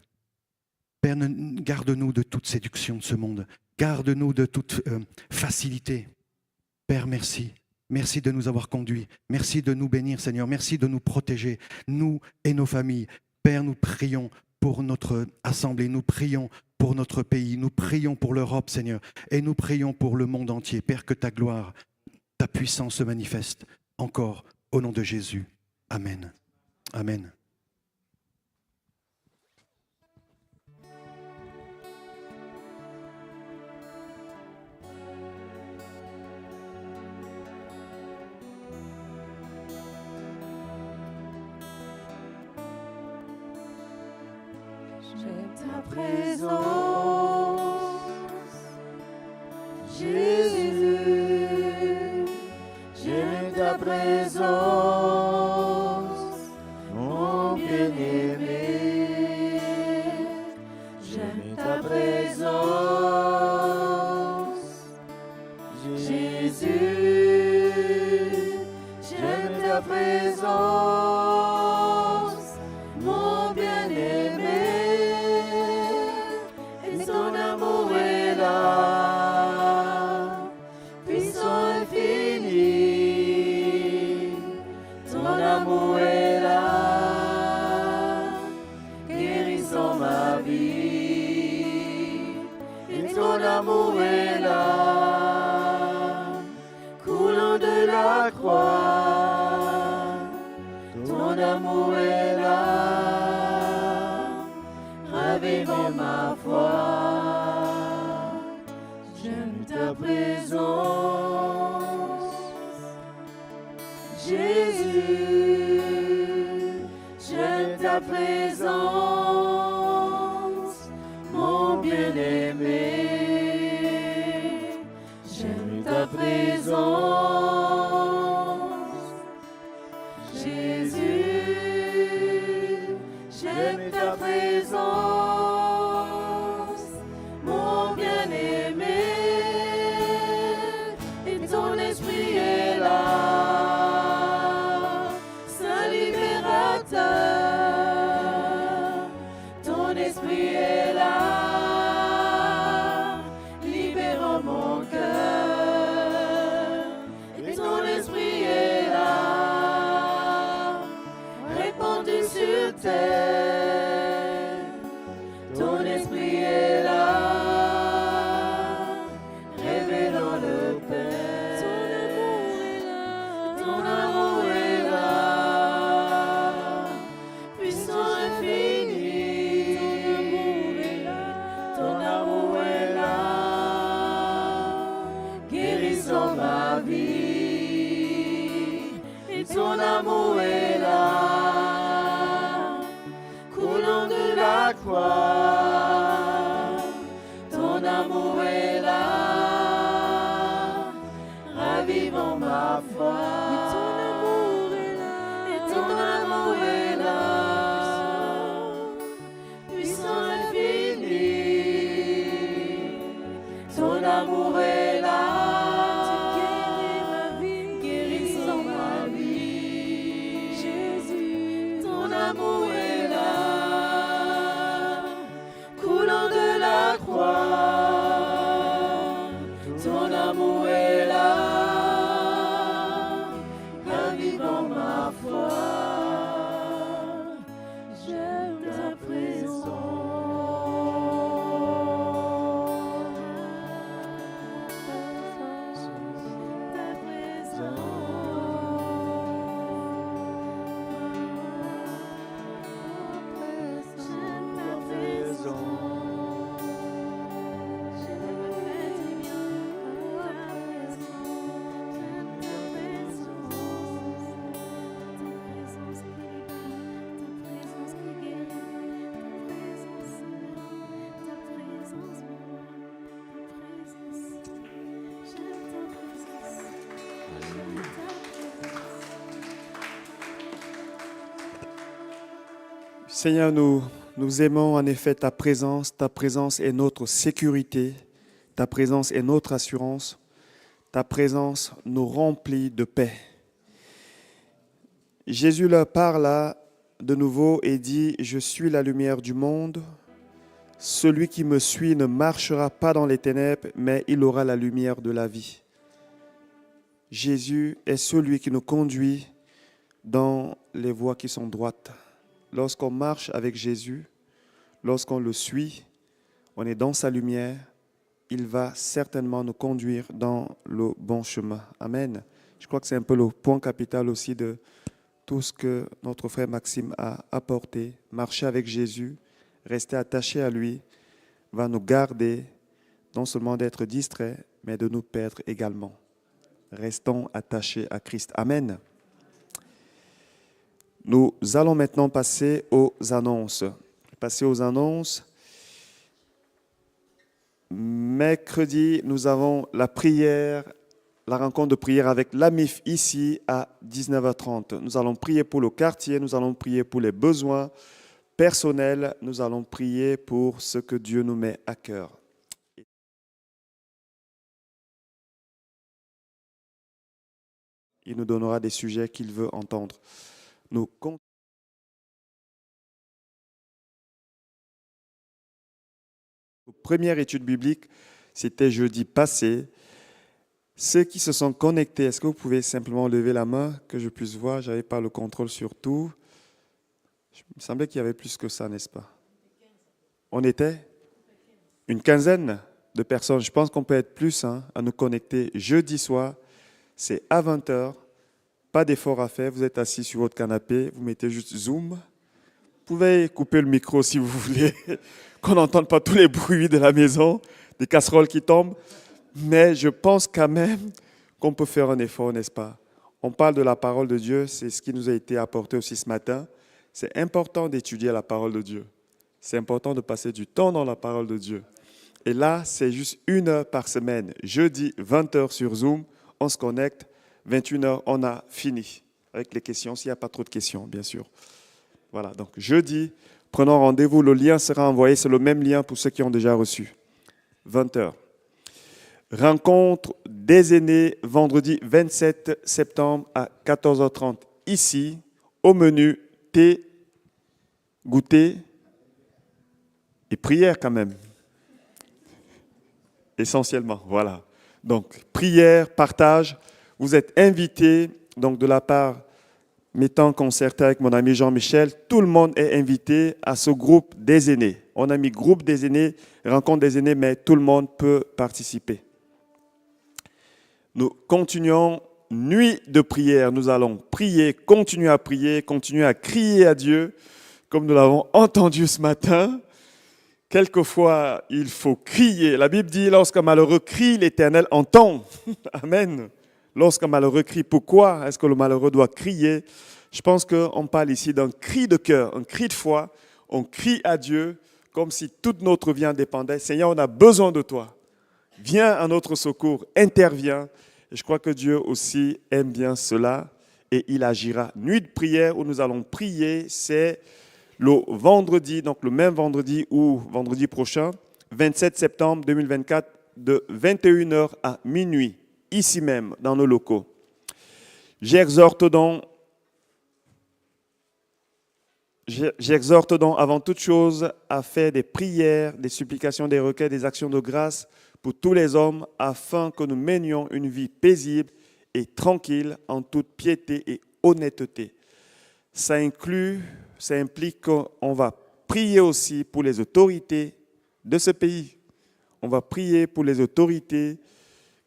Père, garde-nous de toute séduction de ce monde. Garde-nous de toute facilité. Père, merci. Merci de nous avoir conduits. Merci de nous bénir, Seigneur. Merci de nous protéger, nous et nos familles. Père, nous prions pour notre assemblée. Nous prions pour notre pays. Nous prions pour l'Europe, Seigneur. Et nous prions pour le monde entier. Père, que ta gloire, ta puissance se manifeste encore au nom de Jésus. Amen. Amen. J'aime ta présence, Jésus. J'aime ta présence, mon bien-aimé. J'aime ta présence, Jésus. J'aime ta présence, mon bien-aimé. Ton amour est là, puissant infini. Ton amour est là, guérissant ma vie. Et ton amour est là, coulant de la croix. Ton amour est là, ravivant ma foi. J'aime ta présence, Jésus, j'aime ta présence, mon bien-aimé. J'aime ta présence, Jésus, j'aime ta présence, mon bien-aimé. Et ton esprit est là, Saint libérateur. Ton esprit est là, libérant mon cœur. Et ton esprit est là, répandu sur terre. Ton esprit est là, révélant le Père. Ton amour est là, puissant infini. Ton amour est là, guérissant ma vie. Et ton amour est là, coulant de la croix. Ton amour est là, ravivant ma foi. Et ton amour est là, puissant infini. Ton amour est là, guérissant ma vie. Jésus, ton amour est là, coulant de la croix. Ton amour est là, ravivant ma foi. J'aime ta présence. Ta présence. J'aime ta présence. Seigneur, nous aimons en effet ta présence. Ta présence est notre sécurité. Ta présence est notre assurance. Ta présence nous remplit de paix. Jésus leur parla de nouveau et dit, « Je suis la lumière du monde. Celui qui me suit ne marchera pas dans les ténèbres, mais il aura la lumière de la vie. » Jésus est celui qui nous conduit dans les voies qui sont droites. Lorsqu'on marche avec Jésus, lorsqu'on le suit, on est dans sa lumière, il va certainement nous conduire dans le bon chemin. Amen. Je crois que c'est un peu le point capital aussi de tout ce que notre frère Maxime a apporté. Marcher avec Jésus, rester attaché à lui, va nous garder non seulement d'être distraits, mais de nous perdre également. Restons attachés à Christ. Amen. Nous allons maintenant passer aux annonces. Mercredi, nous avons la rencontre de prière avec l'AMIF ici à 19h30. Nous allons prier pour le quartier, nous allons prier pour les besoins personnels, nous allons prier pour ce que Dieu nous met à cœur. Il nous donnera des sujets qu'il veut entendre. Première étude biblique, c'était jeudi passé. Ceux qui se sont connectés, est-ce que vous pouvez simplement lever la main, que je puisse voir? Je n'avais pas le contrôle sur tout. Il me semblait qu'il y avait plus que ça, n'est-ce pas? On était une quinzaine de personnes. Je pense qu'on peut être plus à nous connecter jeudi soir. C'est à 20h. Pas d'effort à faire. Vous êtes assis sur votre canapé. Vous mettez juste Zoom. Vous pouvez couper le micro si vous voulez, qu'on n'entende pas tous les bruits de la maison, des casseroles qui tombent. Mais je pense quand même qu'on peut faire un effort, n'est-ce pas? on parle de la parole de Dieu, c'est ce qui nous a été apporté aussi ce matin. C'est important d'étudier la parole de Dieu. C'est important de passer du temps dans la parole de Dieu. Et là, c'est juste 1 heure par semaine. Jeudi, 20 heures sur Zoom, on se connecte. 21 heures, on a fini. Avec les questions, s'il n'y a pas trop de questions, bien sûr. Voilà, donc jeudi, prenons rendez-vous. Le lien sera envoyé, c'est le même lien pour ceux qui ont déjà reçu. 20 heures. Rencontre des aînés, vendredi 27 septembre à 14h30. Ici, au menu, thé, goûter et prière quand même. Essentiellement, voilà. Donc, prière, partage. Vous êtes invités, donc de la part, m'étant concerté avec mon ami Jean-Michel, tout le monde est invité à ce groupe des aînés. On a mis groupe des aînés, rencontre des aînés, mais tout le monde peut participer. Nous continuons, nuit de prière. Nous allons prier, continuer à crier à Dieu, comme nous l'avons entendu ce matin. Quelquefois, il faut crier. La Bible dit, lorsqu'un malheureux crie, l'Éternel entend. Amen. Lorsqu'un malheureux crie, pourquoi est-ce que le malheureux doit crier? Je pense qu'on parle ici d'un cri de cœur, un cri de foi. On crie à Dieu comme si toute notre vie en dépendait. Seigneur, on a besoin de toi. Viens à notre secours, interviens. Et je crois que Dieu aussi aime bien cela et il agira. Nuit de prière où nous allons prier, c'est le vendredi, donc le même vendredi ou vendredi prochain, 27 septembre 2024, de 21h à minuit, ici même, dans nos locaux. J'exhorte donc avant toute chose à faire des prières, des supplications, des requêtes, des actions de grâce pour tous les hommes, afin que nous menions une vie paisible et tranquille en toute piété et honnêteté. Ça implique qu'on va prier aussi pour les autorités de ce pays. On va prier pour les autorités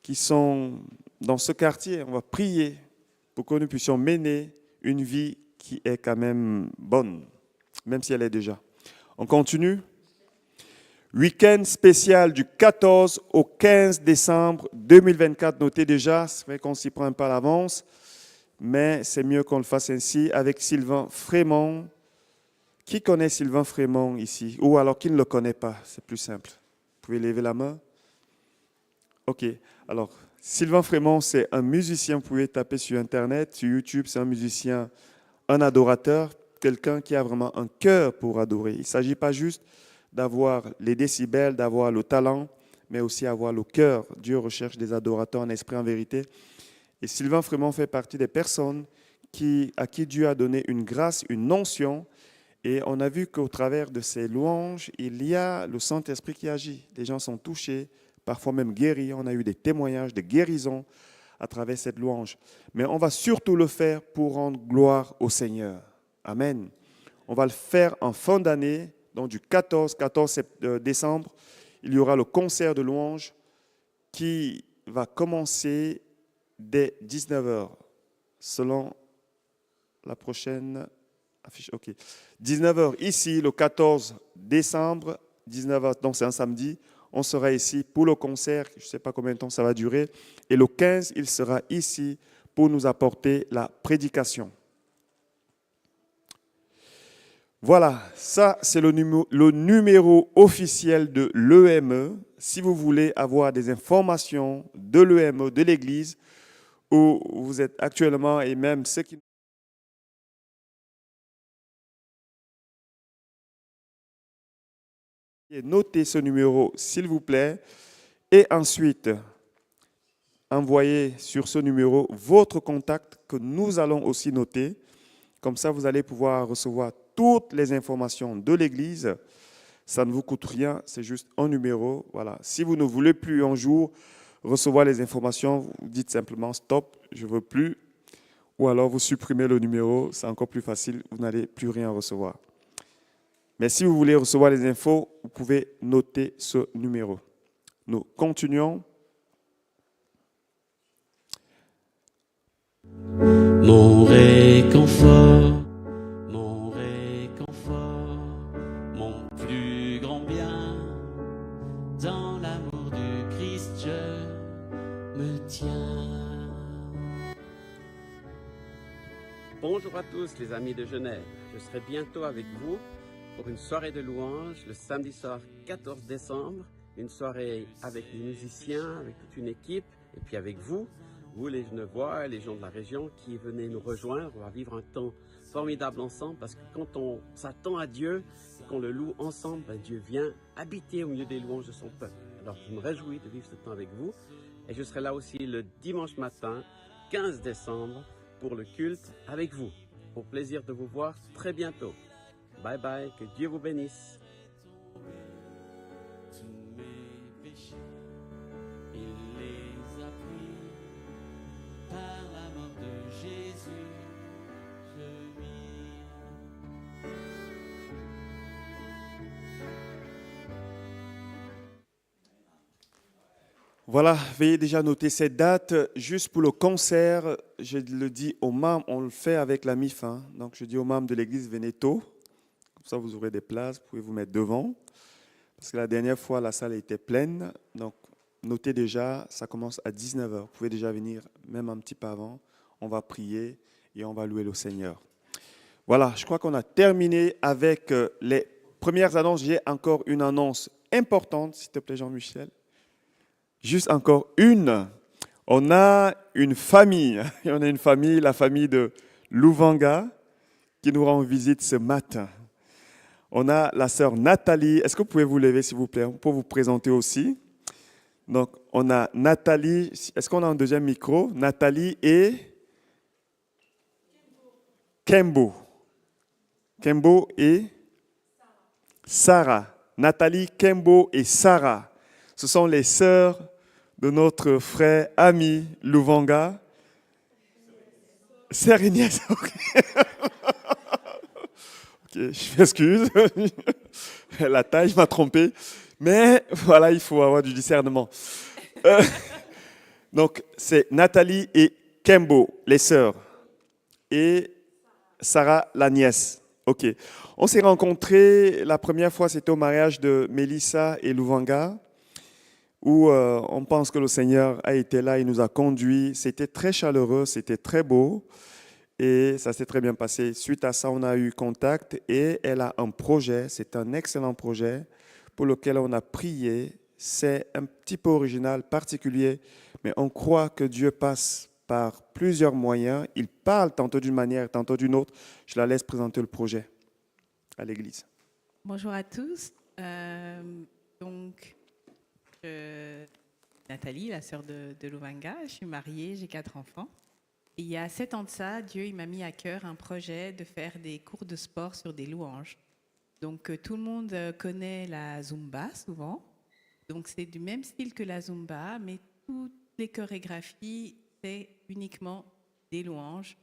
qui sont dans ce quartier. On va prier pour que nous puissions mener une vie qui est quand même bonne, même si elle est déjà. On continue. Week-end spécial du 14 au 15 décembre 2024. Notez déjà, c'est vrai qu'on s'y prend un peu à l'avance, mais c'est mieux qu'on le fasse ainsi avec Sylvain Frémont. Qui connaît Sylvain Frémont ici? Ou alors qui ne le connaît pas? C'est plus simple. Vous pouvez lever la main. OK. Alors, Sylvain Frémont, c'est un musicien. Vous pouvez taper sur Internet, sur YouTube. C'est un musicien, un adorateur, quelqu'un qui a vraiment un cœur pour adorer. Il ne s'agit pas juste d'avoir les décibels, d'avoir le talent, mais aussi avoir le cœur. Dieu recherche des adorateurs en esprit, en vérité. Et Sylvain Frémont fait partie des personnes à qui Dieu a donné une grâce, une onction. Et on a vu qu'au travers de ces louanges, il y a le Saint-Esprit qui agit. Les gens sont touchés, parfois même guéris. On a eu des témoignages de guérison à travers cette louange. Mais on va surtout le faire pour rendre gloire au Seigneur. Amen. On va le faire en fin d'année. Donc du 14 décembre, il y aura le concert de louange qui va commencer dès 19h, selon la prochaine affiche. OK. 19h ici, le 14 décembre, 19h, donc c'est un samedi, on sera ici pour le concert, je ne sais pas combien de temps ça va durer, et le 15, il sera ici pour nous apporter la prédication. Voilà, ça c'est le numéro officiel de l'EME. Si vous voulez avoir des informations de l'EME, de l'Église, où vous êtes actuellement, et même ceux qui... Notez ce numéro, s'il vous plaît, et ensuite, envoyez sur ce numéro votre contact que nous allons aussi noter. Comme ça, vous allez pouvoir recevoir toutes les informations de l'Église. Ça ne vous coûte rien, c'est juste un numéro. Voilà. Si vous ne voulez plus un jour recevoir les informations, vous dites simplement stop, je ne veux plus. Ou alors vous supprimez le numéro, c'est encore plus facile, vous n'allez plus rien recevoir. Mais si vous voulez recevoir les infos, vous pouvez noter ce numéro. Nous continuons. Mon réconfort, mon plus grand bien, dans l'amour du Christ, je me tiens. Bonjour à tous les amis de Genève. Je serai bientôt avec vous pour une soirée de louanges le samedi soir 14 décembre. Une soirée avec les musiciens, avec toute une équipe et puis avec vous les Genevois, les gens de la région qui venez nous rejoindre. On va vivre un temps formidable ensemble parce que quand on s'attend à Dieu et qu'on le loue ensemble, Dieu vient habiter au milieu des louanges de son peuple. Alors je me réjouis de vivre ce temps avec vous et je serai là aussi le dimanche matin 15 décembre pour le culte avec vous. Au plaisir de vous voir très bientôt. Bye bye, que Dieu vous bénisse. Tous mes péchés, il les a pris. Par la mort de Jésus, je vis. Voilà, veuillez déjà noter cette date. Juste pour le concert, je le dis aux membres, on le fait avec la MIF. Donc je dis aux membres de l'église, venez tôt. Comme ça, vous aurez des places, vous pouvez vous mettre devant. Parce que la dernière fois, la salle était pleine. Donc notez déjà, ça commence à 19h. Vous pouvez déjà venir, même un petit peu avant. On va prier et on va louer le Seigneur. Voilà, je crois qu'on a terminé avec les premières annonces. J'ai encore une annonce importante, s'il te plaît, Jean-Michel. Juste encore une. On a une famille. On a une famille, la famille de Louvanga, qui nous rend visite ce matin. On a la sœur Nathalie. Est-ce que vous pouvez vous lever, s'il vous plaît, pour vous présenter aussi? Donc, on a Nathalie. Est-ce qu'on a un deuxième micro? Nathalie et Kembo. Kembo et Sarah. Nathalie, Kembo et Sarah. Ce sont les sœurs de notre frère ami Louvanga. Sœur Inès. Ok, je m'excuse. La taille m'a trompé. Mais voilà, il faut avoir du discernement. Donc, c'est Nathalie et Kembo, les sœurs. Et Sarah, la nièce. Ok. On s'est rencontrés, la première fois, c'était au mariage de Mélissa et Louvanga, où on pense que le Seigneur a été là, il nous a conduits. C'était très chaleureux, c'était très beau et ça s'est très bien passé. Suite à ça, on a eu contact et elle a un projet, c'est un excellent projet pour lequel on a prié. C'est un petit peu original, particulier, mais on croit que Dieu passe par plusieurs moyens. Il parle tantôt d'une manière, tantôt d'une autre. Je la laisse présenter le projet à l'Église. Bonjour à tous. Nathalie, la sœur de Louvanga. Je suis mariée, j'ai 4 enfants. Et il y a 7 ans de ça, Dieu il m'a mis à cœur un projet de faire des cours de sport sur des louanges. Donc tout le monde connaît la Zumba souvent. Donc c'est du même style que la Zumba, mais toutes les chorégraphies, c'est uniquement des louanges.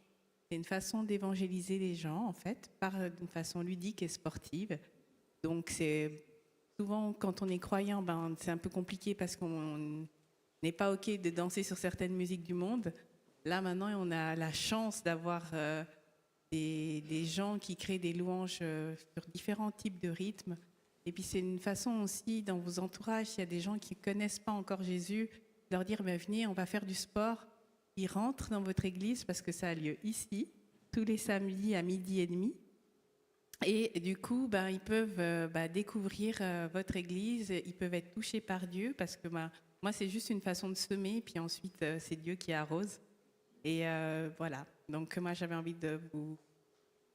C'est une façon d'évangéliser les gens, en fait, d'une façon ludique et sportive. Donc c'est souvent, quand on est croyant, c'est un peu compliqué parce qu'on n'est pas OK de danser sur certaines musiques du monde. Là, maintenant, on a la chance d'avoir des gens qui créent des louanges sur différents types de rythmes. Et puis, c'est une façon aussi, dans vos entourages, s'il y a des gens qui ne connaissent pas encore Jésus, de leur dire, venez, on va faire du sport. Ils rentrent dans votre église parce que ça a lieu ici, tous les samedis à 12h30. Et du coup, ils peuvent découvrir votre église, ils peuvent être touchés par Dieu parce que moi, c'est juste une façon de semer, puis ensuite, c'est Dieu qui arrose. Et voilà, donc moi, j'avais envie de vous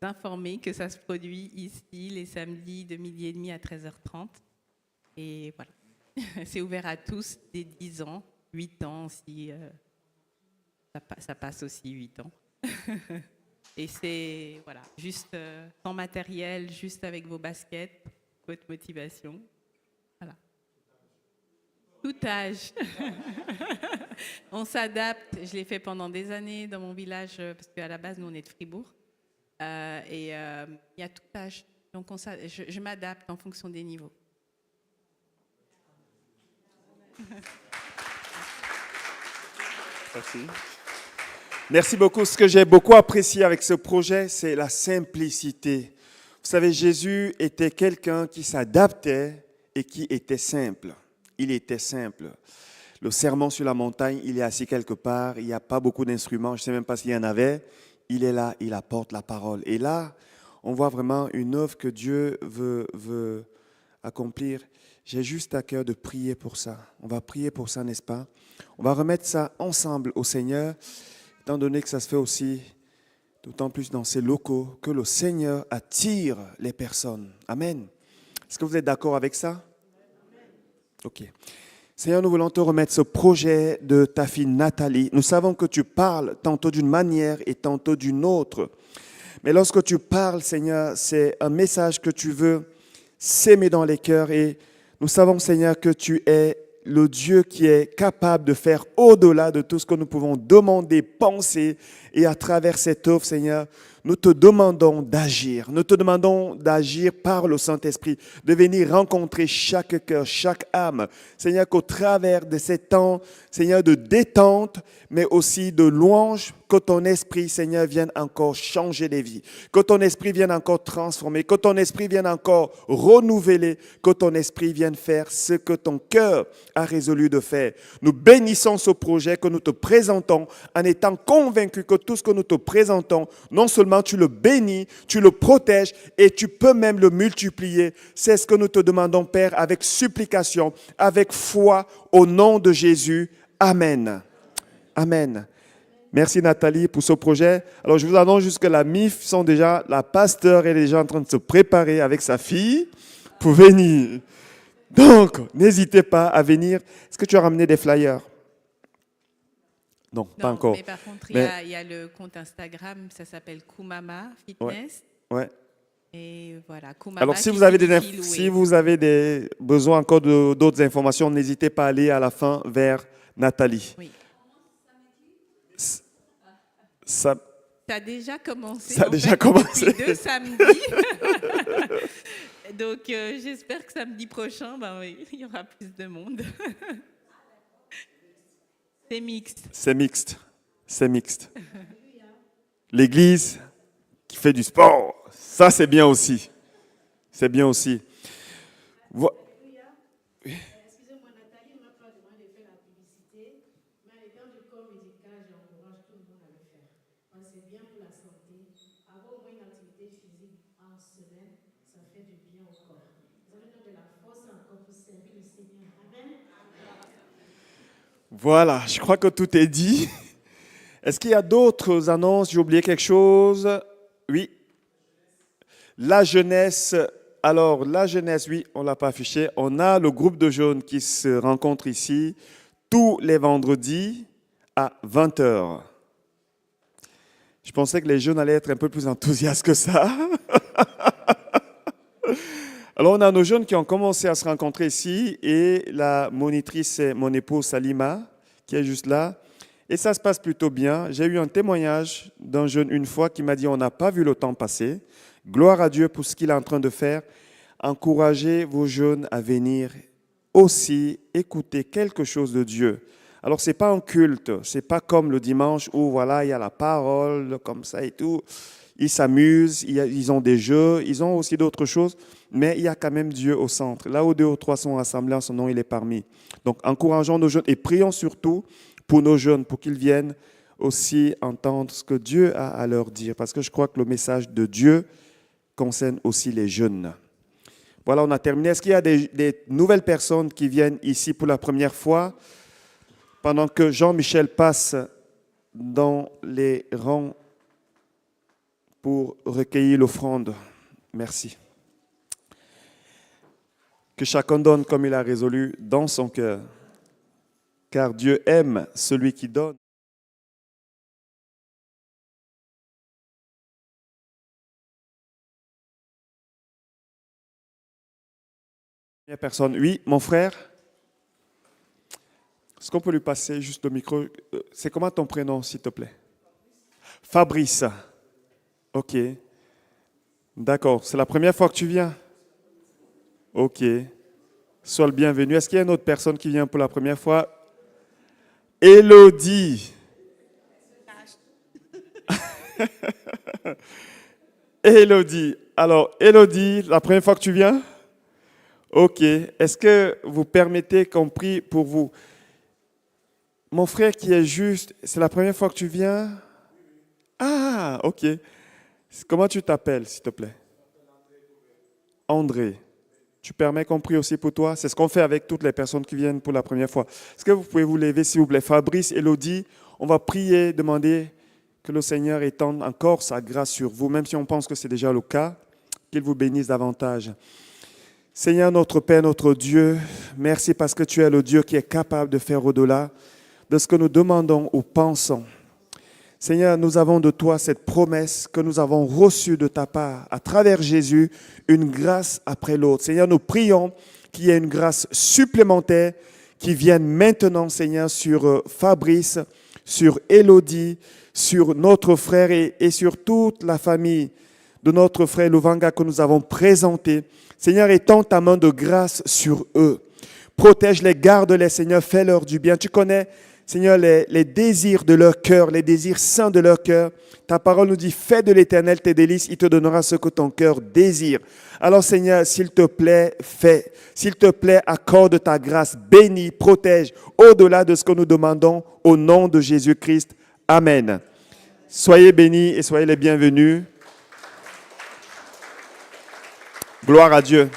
informer que ça se produit ici, les samedis de 12h30 à 13h30. Et voilà, c'est ouvert à tous dès 10 ans, 8 ans si ça passe aussi 8 ans. Et c'est, voilà, juste sans matériel, juste avec vos baskets, votre motivation. Voilà. Tout âge. On s'adapte. Je l'ai fait pendant des années dans mon village, parce qu'à la base, nous, on est de Fribourg. Et il y a tout âge. Donc, je m'adapte en fonction des niveaux. Merci. Merci beaucoup. Ce que j'ai beaucoup apprécié avec ce projet, c'est la simplicité. Vous savez, Jésus était quelqu'un qui s'adaptait et qui était simple. Il était simple. Le sermon sur la montagne, il est assis quelque part, il n'y a pas beaucoup d'instruments, je ne sais même pas s'il y en avait. il est là, il apporte la parole. Et là, on voit vraiment une œuvre que Dieu veut accomplir. J'ai juste à cœur de prier pour ça. On va prier pour ça, n'est-ce pas? On va remettre ça ensemble au Seigneur, étant donné que ça se fait aussi, d'autant plus dans ces locaux, que le Seigneur attire les personnes. Amen. Est-ce que vous êtes d'accord avec ça? Ok. Seigneur, nous voulons te remettre ce projet de ta fille Nathalie. Nous savons que tu parles tantôt d'une manière et tantôt d'une autre. Mais lorsque tu parles, Seigneur, c'est un message que tu veux s'aimer dans les cœurs. Et nous savons, Seigneur, que tu es le Dieu qui est capable de faire au-delà de tout ce que nous pouvons demander, penser. Et à travers cette œuvre, Seigneur, nous te demandons d'agir. Nous te demandons d'agir par le Saint-Esprit, de venir rencontrer chaque cœur, chaque âme. Seigneur, qu'au travers de ces temps, Seigneur, de détente, mais aussi de louange, que ton esprit, Seigneur, vienne encore changer les vies. Que ton esprit vienne encore transformer. Que ton esprit vienne encore renouveler. Que ton esprit vienne faire ce que ton cœur a résolu de faire. Nous bénissons ce projet que nous te présentons en étant convaincus que tout ce que nous te présentons, non seulement tu le bénis, tu le protèges et tu peux même le multiplier. C'est ce que nous te demandons, Père, avec supplication, avec foi, au nom de Jésus. Amen. Amen. Merci Nathalie pour ce projet. Alors je vous annonce juste que la MIF sont déjà, la pasteur est déjà en train de se préparer avec sa fille pour venir. Donc, n'hésitez pas à venir. Est-ce que tu as ramené des flyers? Non, pas encore. Mais par contre, Mais- il y a le compte Instagram, ça s'appelle Kumama Fitness. Ouais. Et voilà, Kumama. Alors, si qui vous avez signifie louer. si vous avez des besoins encore d'autres informations, n'hésitez pas à aller à la fin vers Nathalie. Oui. Ça, Ça a déjà commencé. Ça a en déjà fait, commencé. Depuis 2 samedis. Donc, j'espère que samedi prochain, oui, il y aura plus de monde. C'est mixte. c'est mixte. C'est mixte. L'église qui fait du sport, ça c'est bien aussi. C'est bien aussi. Vo- Excusez-moi, Nathalie ne m'a pas demandé de faire la publicité, mais dans le corps médical, j'encourage tout le monde à le faire. Parce que c'est bien pour la santé. Avoir au moins une activité physique en semaine, ça fait du bien au corps. Vous allez donner de la force encore pour servir le Seigneur. Amen. Voilà, je crois que tout est dit. Est-ce qu'il y a d'autres annonces? J'ai oublié quelque chose? Oui. La jeunesse. Alors, la jeunesse, oui, on ne l'a pas affiché. On a le groupe de jeunes qui se rencontre ici tous les vendredis à 20h. Je pensais que les jeunes allaient être un peu plus enthousiastes que ça. Alors, on a nos jeunes qui ont commencé à se rencontrer ici et la monitrice, c'est mon épouse Salima, qui est juste là. Et ça se passe plutôt bien. J'ai eu un témoignage d'un jeune une fois qui m'a dit « On n'a pas vu le temps passer. Gloire à Dieu pour ce qu'il est en train de faire. Encouragez vos jeunes à venir aussi écouter quelque chose de Dieu. » Alors, ce n'est pas un culte. Ce n'est pas comme le dimanche où voilà, il y a la parole, comme ça et tout. Ils s'amusent, ils ont des jeux, ils ont aussi d'autres choses, mais il y a quand même Dieu au centre. Là où 2 ou 3 sont rassemblés en son nom, il est parmi. Donc, encourageons nos jeunes et prions surtout pour nos jeunes, pour qu'ils viennent aussi entendre ce que Dieu a à leur dire. Parce que je crois que le message de Dieu concerne aussi les jeunes. Voilà, on a terminé. Est-ce qu'il y a des nouvelles personnes qui viennent ici pour la première fois? Pendant que Jean-Michel passe dans les rangs pour recueillir l'offrande. Merci. Que chacun donne comme il a résolu dans son cœur. Car Dieu aime celui qui donne. Première personne, oui, mon frère. Est-ce qu'on peut lui passer juste le micro? C'est comment ton prénom, s'il te plaît? Fabrice. Ok. D'accord. C'est la première fois que tu viens? Ok. Sois le bienvenu. Est-ce qu'il y a une autre personne qui vient pour la première fois? Élodie. Élodie. Alors, Élodie, la première fois que tu viens? Ok. Est-ce que vous permettez qu'on prie pour vous? Mon frère qui est juste, c'est la première fois que tu viens? Ah, OK. Comment tu t'appelles, s'il te plaît? André. Tu permets qu'on prie aussi pour toi? C'est ce qu'on fait avec toutes les personnes qui viennent pour la première fois. Est-ce que vous pouvez vous lever, s'il vous plaît? Fabrice, Élodie, on va prier, demander que le Seigneur étende encore sa grâce sur vous, même si on pense que c'est déjà le cas, qu'il vous bénisse davantage. Seigneur, notre Père, notre Dieu, merci parce que tu es le Dieu qui est capable de faire au-delà de ce que nous demandons ou pensons. Seigneur, nous avons de toi cette promesse que nous avons reçue de ta part à travers Jésus, une grâce après l'autre. Seigneur, nous prions qu'il y ait une grâce supplémentaire qui vienne maintenant, Seigneur, sur Fabrice, sur Élodie, sur notre frère et sur toute la famille de notre frère Luvanga que nous avons présenté. Seigneur, étends ta main de grâce sur eux. Protège-les, garde-les, Seigneur, fais-leur du bien. Tu connais, Seigneur, les désirs de leur cœur, les désirs saints de leur cœur. Ta parole nous dit, fais de l'Éternel tes délices, il te donnera ce que ton cœur désire. Alors, Seigneur, s'il te plaît, fais. S'il te plaît, accorde ta grâce, bénis, protège, au-delà de ce que nous demandons, au nom de Jésus-Christ. Amen. Soyez bénis et soyez les bienvenus. Gloire à Dieu.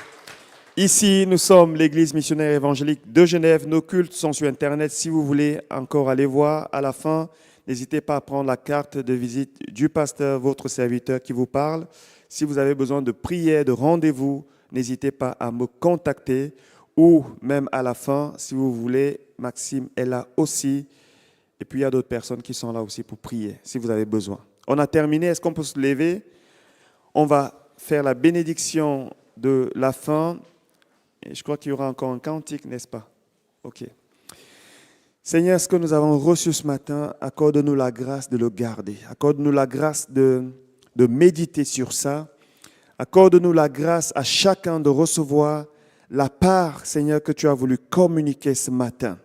Ici, nous sommes l'Église missionnaire évangélique de Genève. Nos cultes sont sur Internet. Si vous voulez encore aller voir à la fin, n'hésitez pas à prendre la carte de visite du pasteur, votre serviteur qui vous parle. Si vous avez besoin de prière, de rendez-vous, n'hésitez pas à me contacter ou même à la fin, si vous voulez, Maxime est là aussi. Et puis, il y a d'autres personnes qui sont là aussi pour prier, si vous avez besoin. On a terminé. Est-ce qu'on peut se lever? On va faire la bénédiction de la fin. Et je crois qu'il y aura encore un cantique, n'est-ce pas? OK. Seigneur, ce que nous avons reçu ce matin, accorde-nous la grâce de le garder. Accorde-nous la grâce de méditer sur ça. Accorde-nous la grâce à chacun de recevoir la part, Seigneur, que tu as voulu communiquer ce matin.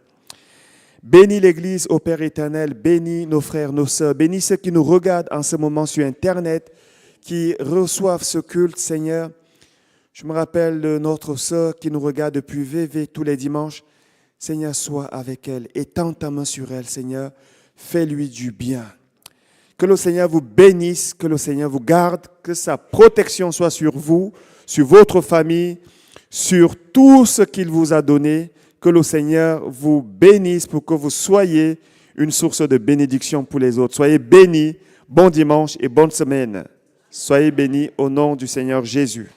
Bénis l'Église, ô Père éternel, bénis nos frères, nos sœurs, bénis ceux qui nous regardent en ce moment sur Internet, qui reçoivent ce culte, Seigneur. Je me rappelle de notre sœur qui nous regarde depuis VV tous les dimanches. Seigneur, sois avec elle, étends ta main sur elle, Seigneur, fais-lui du bien. Que le Seigneur vous bénisse, que le Seigneur vous garde, que sa protection soit sur vous, sur votre famille, sur tout ce qu'il vous a donné. Que le Seigneur vous bénisse pour que vous soyez une source de bénédiction pour les autres. Soyez bénis, bon dimanche et bonne semaine. Soyez bénis au nom du Seigneur Jésus.